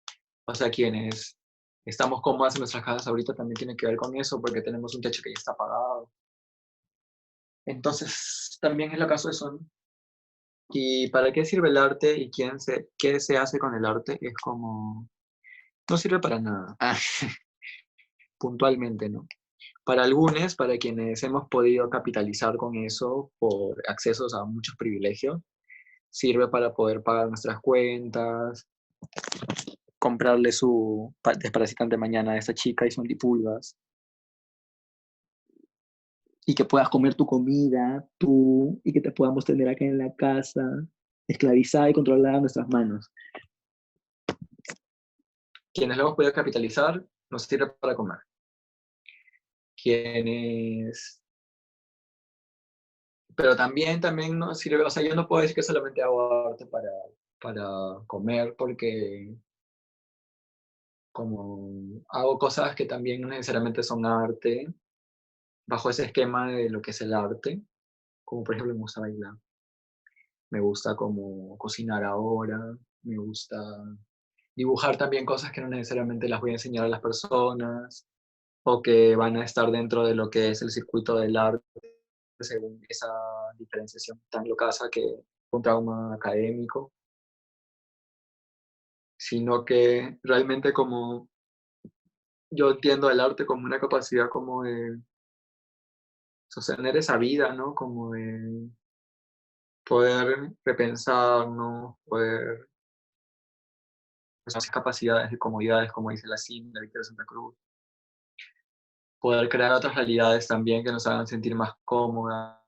O sea, quienes estamos cómodas en nuestras casas ahorita también tiene que ver con eso porque tenemos un techo que ya está apagado. Entonces, también es lo caso de eso, ¿no? ¿Y para qué sirve el arte y qué se hace con el arte? Es como, no sirve para nada, puntualmente, ¿no? Para algunos, para quienes hemos podido capitalizar con eso por accesos a muchos privilegios, sirve para poder pagar nuestras cuentas, comprarle su desparasitante mañana a esa chica y su antipulgas, y que puedas comer tu comida, tú, y que te podamos tener acá en la casa, esclavizada y controlada en nuestras manos. Quienes lo hemos podido capitalizar, nos sirve para comer. Quienes... Pero también nos sirve, o sea, yo no puedo decir que solamente hago arte para comer, porque como hago cosas que también no necesariamente son arte, bajo ese esquema de lo que es el arte, como por ejemplo me gusta bailar, me gusta como cocinar ahora, me gusta dibujar también cosas que no necesariamente las voy a enseñar a las personas o que van a estar dentro de lo que es el circuito del arte, según esa diferenciación tan locasa que un trauma académico, sino que realmente como yo entiendo el arte como una capacidad como de sostener esa vida, ¿no? Como de poder repensar, ¿no? Poder esas capacidades y comodidades, como dice la CIN de Victoria Santa Cruz, poder crear otras realidades también que nos hagan sentir más cómodas,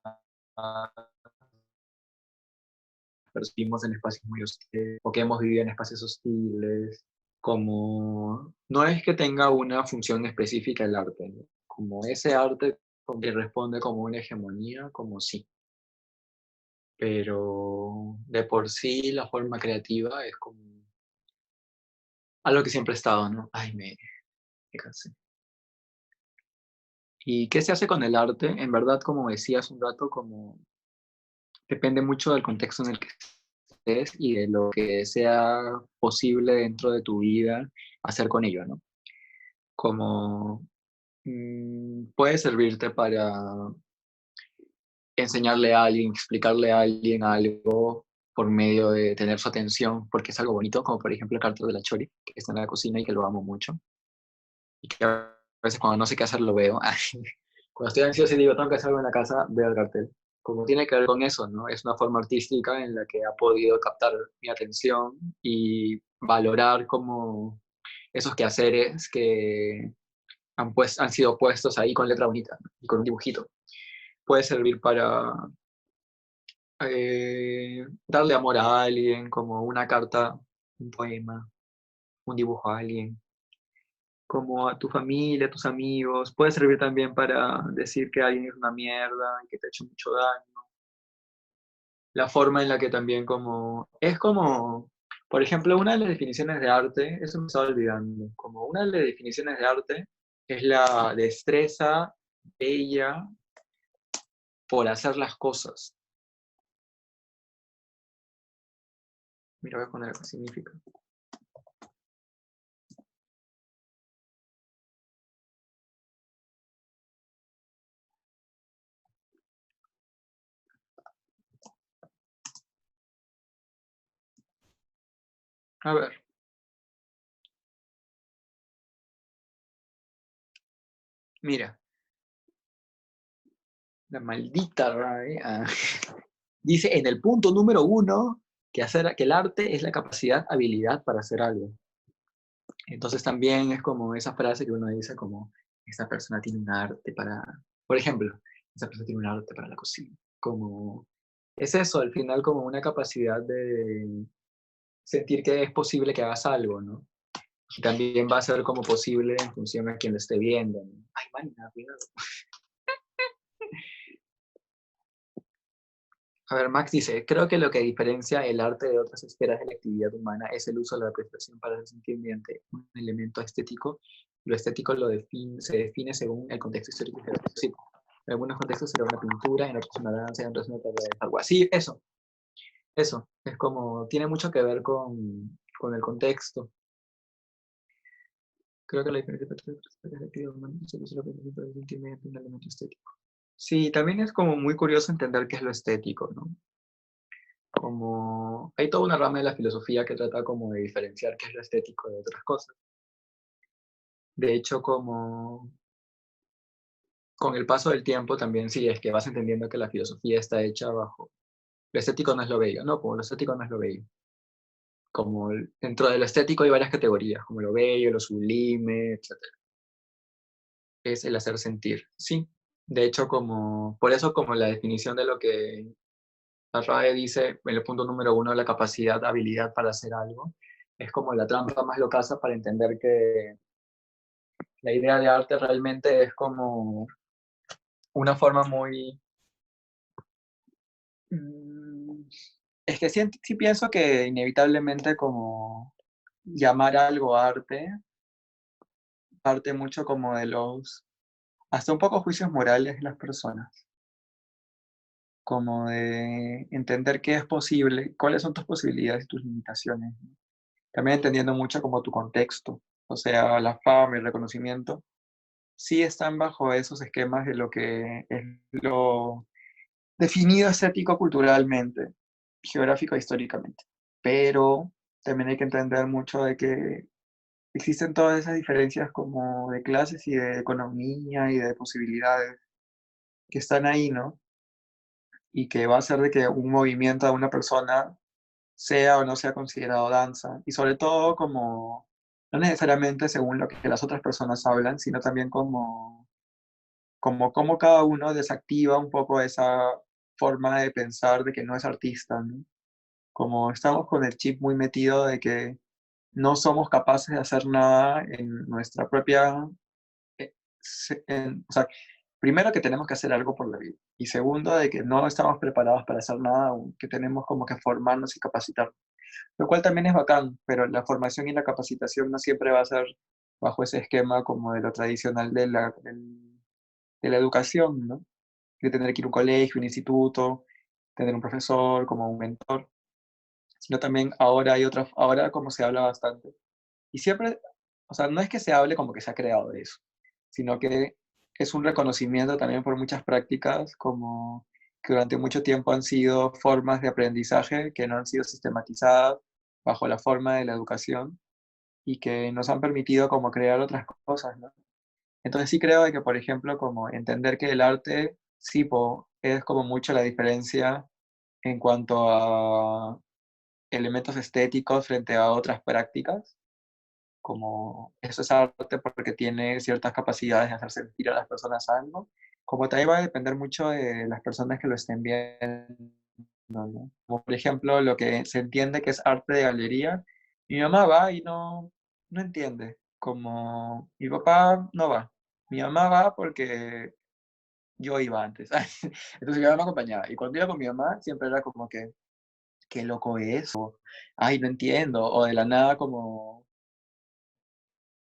percibimos en espacios muy hostiles, o que hemos vivido en espacios hostiles, como no es que tenga una función específica el arte, ¿no? Como ese arte y responde como una hegemonía, como sí. Pero de por sí la forma creativa es como algo que siempre ha estado, ¿no? Ay, me cansé. ¿Y qué se hace con el arte? En verdad, como decía hace un rato, como depende mucho del contexto en el que estés y de lo que sea posible dentro de tu vida hacer con ello, ¿no? Como puede servirte para enseñarle a alguien, explicarle a alguien algo por medio de tener su atención, porque es algo bonito, como por ejemplo el cartel de la Chori, que está en la cocina y que lo amo mucho. Y que a veces cuando no sé qué hacer lo veo. Cuando estoy ansioso y digo, tengo que hacer algo en la casa, veo el cartel. Como tiene que ver con eso, ¿no? Es una forma artística en la que ha podido captar mi atención y valorar como esos quehaceres que han sido puestos ahí con letra bonita, ¿no? Y con un dibujito. Puede servir para darle amor a alguien, como una carta, un poema, un dibujo a alguien, como a tu familia, a tus amigos. Puede servir también para decir que alguien es una mierda y que te ha hecho mucho daño. La forma en la que también como... Es como, por ejemplo, una de las definiciones de arte, eso me estaba olvidando, como una de las definiciones de arte es la destreza bella por hacer las cosas. Mira, voy a poner qué significa. A ver. Mira, la maldita RAE dice en el punto número 1 que el arte es la capacidad, habilidad para hacer algo. Entonces también es como esa frase que uno dice como, esta persona tiene un arte para, por ejemplo, esta persona tiene un arte para la cocina. Como, es eso, al final como una capacidad de sentir que es posible que hagas algo, ¿no? Y también va a ser como posible en función a quien lo esté viendo, ¿no? Ay, man, cuidado. A ver, Max dice, creo que lo que diferencia el arte de otras esferas de la actividad humana es el uso de la apreciación para sentir mediante un elemento estético. Lo estético se define según el contexto histórico y geográfico. Sí, en algunos contextos será una pintura, en otros una danza, en otros una tarea de algo así. Eso, es como, tiene mucho que ver con el contexto. Creo que la diferencia entre otras esferas de la actividad humana es el uso de la apreciación para sentir mediante un elemento estético. Sí, también es como muy curioso entender qué es lo estético, ¿no? Como hay toda una rama de la filosofía que trata como de diferenciar qué es lo estético de otras cosas. De hecho, como con el paso del tiempo también sí es que vas entendiendo que la filosofía está hecha bajo lo estético no es lo bello, no, como lo estético no es lo bello. Como dentro de lo estético hay varias categorías, como lo bello, lo sublime, etcétera. Es el hacer sentir, sí. De hecho, como por eso como la definición de lo que la RAE dice en el punto número 1, la capacidad, habilidad para hacer algo, es como la trampa más locaza para entender que la idea de arte realmente es como una forma muy... Es que sí pienso que inevitablemente como llamar algo arte parte mucho como de los... hasta un poco juicios morales de las personas. Como de entender qué es posible, cuáles son tus posibilidades y tus limitaciones, ¿no? También entendiendo mucho como tu contexto, o sea, la fama y el reconocimiento, sí están bajo esos esquemas de lo que es lo definido estético culturalmente, geográfico e históricamente. Pero también hay que entender mucho de que existen todas esas diferencias como de clases y de economía y de posibilidades que están ahí, ¿no? Y que va a hacer de que un movimiento de una persona sea o no sea considerado danza. Y sobre todo como, no necesariamente según lo que las otras personas hablan, sino también como cada uno desactiva un poco esa forma de pensar de que no es artista, ¿no? Como estamos con el chip muy metido de que no somos capaces de hacer nada en nuestra propia, o sea, primero que tenemos que hacer algo por la vida, y segundo de que no estamos preparados para hacer nada aún, que tenemos como que formarnos y capacitarnos, lo cual también es bacán, pero la formación y la capacitación no siempre va a ser bajo ese esquema como de lo tradicional de la educación, ¿no? De tener que ir a un colegio, un instituto, tener un profesor como un mentor, sino también ahora hay otras, ahora como se habla bastante. Y siempre, o sea, no es que se hable como que se ha creado eso, sino que es un reconocimiento también por muchas prácticas como que durante mucho tiempo han sido formas de aprendizaje que no han sido sistematizadas bajo la forma de la educación y que nos han permitido como crear otras cosas, ¿no? Entonces sí creo de que, por ejemplo, como entender que el arte, sí, es como mucho la diferencia en cuanto a elementos estéticos frente a otras prácticas, como eso es arte porque tiene ciertas capacidades de hacer sentir a las personas algo, como también va a depender mucho de las personas que lo estén viendo, ¿no? Como por ejemplo, lo que se entiende que es arte de galería, mi mamá va y no entiende, como mi papá no va, mi mamá va porque yo iba antes, entonces mi mamá me acompañaba, y cuando iba con mi mamá siempre era como que, qué loco es, o, ay, no entiendo, o de la nada como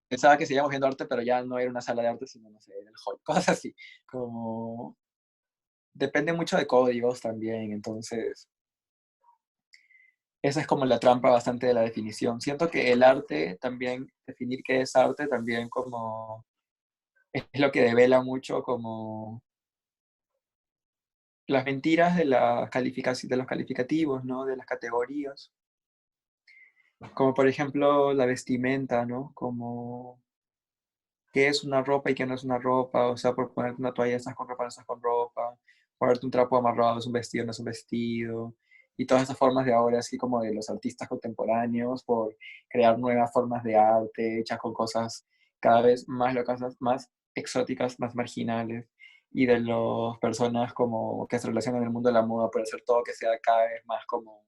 pensaba que seguíamos viendo arte, pero ya no era una sala de arte, sino, no sé, era el hall, cosas así, como depende mucho de códigos también, entonces esa es como la trampa bastante de la definición. Siento que el arte también, definir qué es arte también como es lo que devela mucho como las mentiras de las de los calificativos, ¿no? De las categorías, como por ejemplo la vestimenta, ¿no? Como qué es una ropa y qué no es una ropa, o sea, por ponerte una toalla estás con ropa, no estás con ropa, ponerte un trapo amarrado es un vestido, no es un vestido, y todas esas formas de ahora, así como de los artistas contemporáneos, por crear nuevas formas de arte hechas con cosas cada vez más locas, más exóticas, más marginales, y de las personas como que se relacionan en el mundo de la moda por hacer todo que sea cada vez más como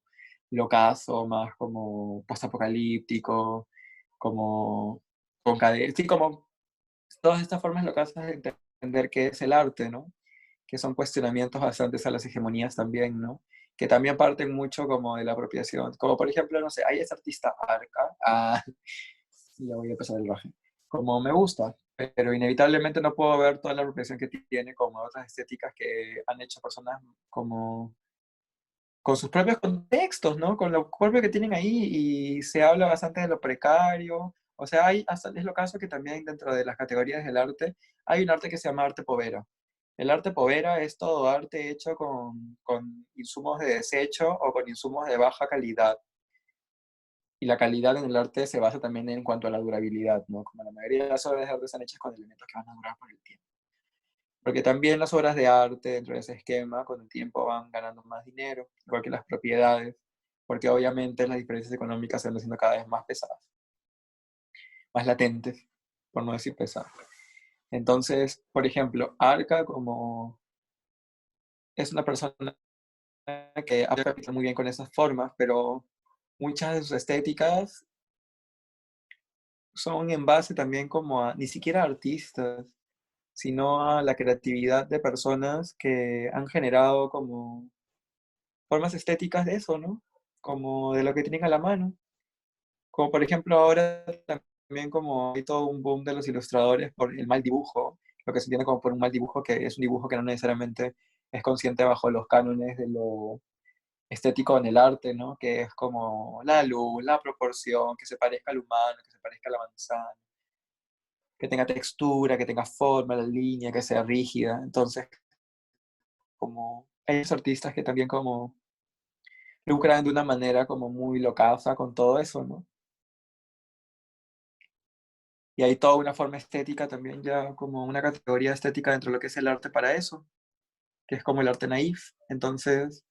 locazo, más como postapocalíptico, como con sí, como todas estas formas locales de entender qué es el arte, ¿no? Que son cuestionamientos bastantes a las hegemonías también, ¿no? Que también parten mucho como de la apropiación. Como por ejemplo, no sé, hay ese artista Arca, ya voy a empezar el baje, como me gusta, pero inevitablemente no puedo ver toda la apropiación que tiene como otras estéticas que han hecho personas como con sus propios contextos, ¿no? Con lo propio que tienen ahí y se habla bastante de lo precario. O sea, hay, hasta es lo caso que también dentro de las categorías del arte hay un arte que se llama arte povera. El arte povera es todo arte hecho con insumos de desecho o con insumos de baja calidad. Y la calidad en el arte se basa también en cuanto a la durabilidad, ¿no? Como la mayoría de las obras de arte están hechas con elementos que van a durar por el tiempo. Porque también las obras de arte dentro de ese esquema con el tiempo van ganando más dinero, igual que las propiedades, porque obviamente las diferencias económicas se van haciendo cada vez más pesadas, más latentes, por no decir pesadas. Entonces, por ejemplo, Arca como es una persona que habla muy bien con esas formas, pero muchas de sus estéticas son en base también como a, ni siquiera a artistas, sino a la creatividad de personas que han generado como formas estéticas de eso, ¿no? Como de lo que tienen a la mano. Como por ejemplo ahora también como hay todo un boom de los ilustradores por el mal dibujo, lo que se entiende como por un mal dibujo, que es un dibujo que no necesariamente es consciente bajo los cánones de lo estético en el arte, ¿no? Que es como la luz, la proporción, que se parezca al humano, que se parezca a la manzana, que tenga textura, que tenga forma, la línea, que sea rígida. Entonces, como hay artistas que también como lucran de una manera como muy locaza con todo eso, ¿no? Y hay toda una forma estética también, ya como una categoría estética dentro de lo que es el arte para eso, que es como el arte naif. Entonces,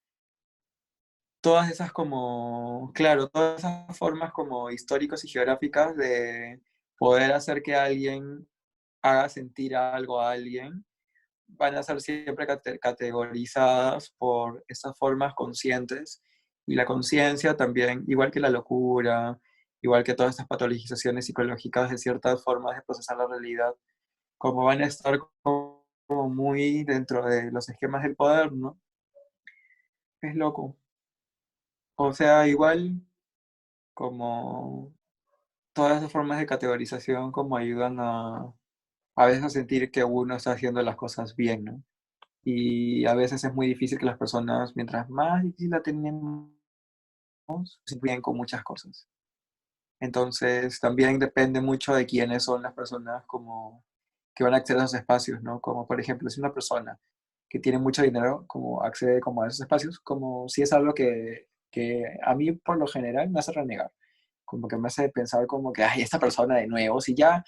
todas esas como, claro, todas esas formas como históricos y geográficas de poder hacer que alguien haga sentir algo a alguien, van a ser siempre categorizadas por esas formas conscientes. Y la conciencia también, igual que la locura, igual que todas estas patologizaciones psicológicas de ciertas formas de procesar la realidad, como van a estar como muy dentro de los esquemas del poder, ¿no? Es loco. O sea, igual como todas esas formas de categorización como ayudan a veces a sentir que uno está haciendo las cosas bien, ¿no? Y a veces es muy difícil que las personas, mientras más difícil la tenemos, se bien con muchas cosas. Entonces, también depende mucho de quiénes son las personas como que van a acceder a esos espacios, ¿no? Como por ejemplo, si una persona que tiene mucho dinero, como accede como a esos espacios, como si es algo que a mí por lo general me hace renegar, como que me hace pensar como que, ay, esta persona de nuevo, si ya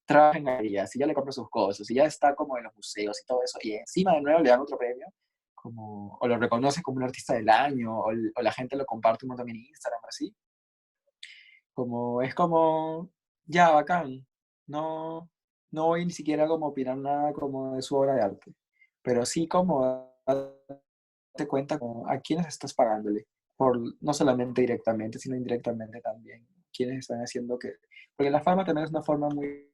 trabaja en galerías, si ya le compra sus cosas, si ya está como en los museos y todo eso, y encima de nuevo le dan otro premio, como, o lo reconocen como un artista del año, o la gente lo comparte un montón en Instagram, así, como, es como, ya, bacán, no, no voy ni siquiera como a opinar nada como de su obra de arte, pero sí como darte cuenta como a quiénes estás pagándole, por, no solamente directamente, sino indirectamente también, quiénes están haciendo que, porque la fama también es una forma muy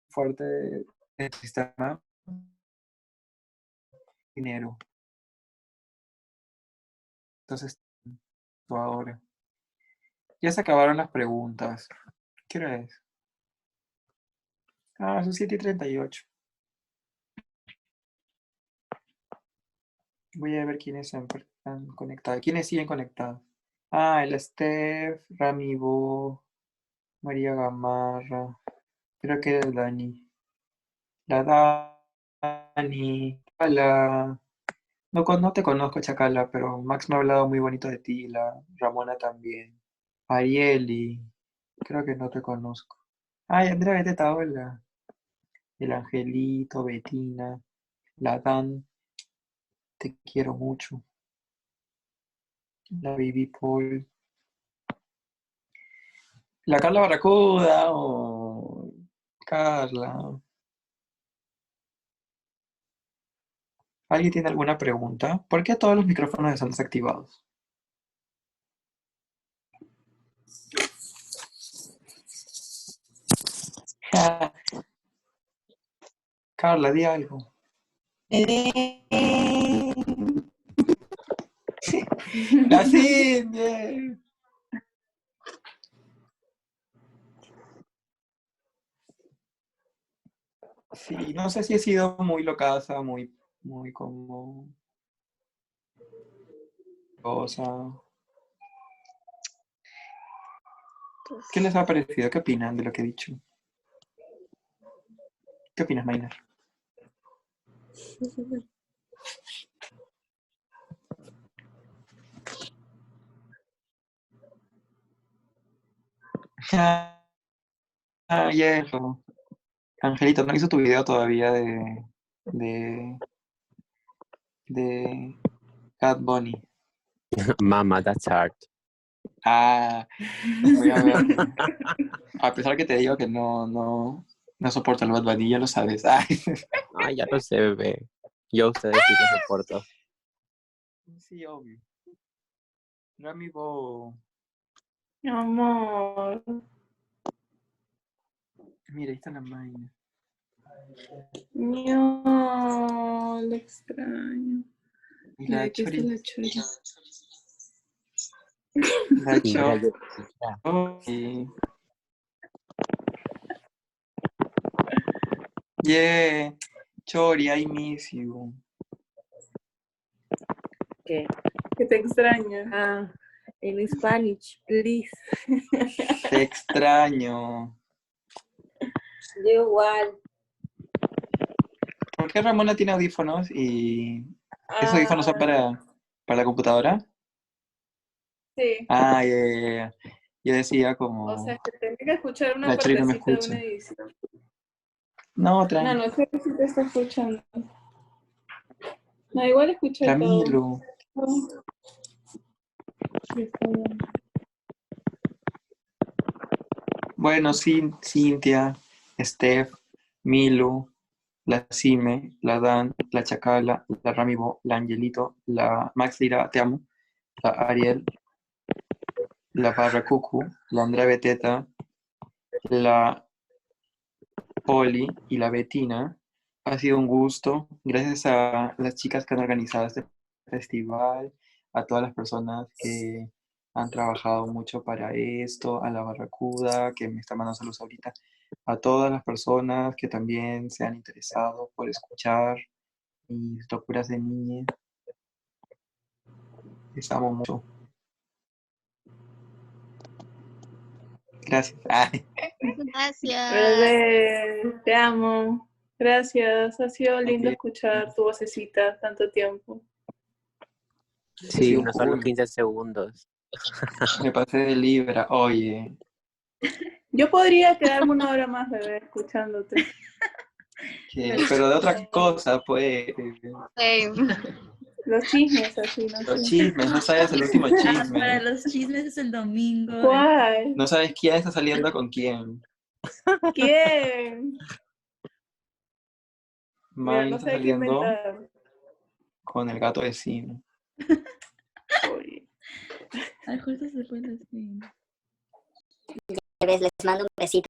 fuerte del sistema, dinero, entonces, tú ahora, ya se acabaron las preguntas, ¿qué hora es? Ah, son 7:38. Voy a ver quiénes están conectados. ¿Quiénes siguen conectados? Ah, el Steph, Rami Bo, María Gamarra. Creo que el Dani. La Dani. Hola. No, no te conozco, Chacala, pero Max me ha hablado muy bonito de ti. La Ramona también. Arieli. Creo que no te conozco. Ay, Andrea Beteta, hola. El Angelito, Betina. La Dan. Te quiero mucho. La Baby Paul. La Carla Barracuda o Carla. ¿Alguien tiene alguna pregunta? ¿Por qué todos los micrófonos están desactivados? Carla, di algo. La Cindy. Sí, no sé si he sido muy locaza, muy como cosa. ¿Qué les ha parecido? ¿Qué opinan de lo que he dicho? ¿Qué opinas, Maynard? Ah, y eso. Angelito, no hizo tu video todavía de, de Bad Bunny. Mama, that's hard. Ah, voy a verlo. A pesar que te digo que no soporto el Bad Bunny, ya lo sabes. Ay, Ay, ya lo sé, bebé. Yo a ustedes sí los soporto. sí, obvio. Rami Bo. Amor. Mira, ahí está la máquina. No, lo extraño. Y Mira, la aquí está Chori. la chori. La Mira, yo- Chori. Yeah. Chori, I miss you. ¿Qué? Que te extraño. Ah, en Spanish, please. Te extraño. Yo igual. ¿Por qué Ramona tiene audífonos y esos audífonos son para la computadora? Sí. Ah, yeah. Yo decía O sea, como que tenía que escuchar una la Chori no me partecita de escucha. una edición. No, No, tranqui. no sé si te está escuchando. No, igual escuché todo. Ramiro. Bueno, sí, Cintia, Steph, Milu, la Cime, la Dan, la Chacala, la Ramibo, la Angelito, la Max Lira, te amo, la Ariel, la Barra Cucu, la Andrea Beteta, la Poli y la Betina. Ha sido un gusto. Gracias a las chicas que han organizado este festival, a todas las personas que han trabajado mucho para esto, a la Barracuda, que me está mandando saludos ahorita, a todas las personas que también se han interesado por escuchar mis locuras de niña. Les amo mucho. Gracias. Ay, Gracias. Bebé, te amo. Gracias. Ha sido lindo Ok. escuchar tu vocecita tanto tiempo. Sí, sido no solo cool. 15 segundos. Me pasé de Libra. Oye, Yo podría quedarme una hora más, bebé, escuchándote. pero de otra cosa, pues. Los chismes, así, no Los sé. chismes, no sabes el último Para chisme. los chismes es el domingo. ¿Cuál? No sabes quién está saliendo con quién. ¿Quién? Mira, Mine no está sé qué saliendo inventar. con el gato vecino. Oye. Ay, justo se fue así. Bebés, les mando un besito.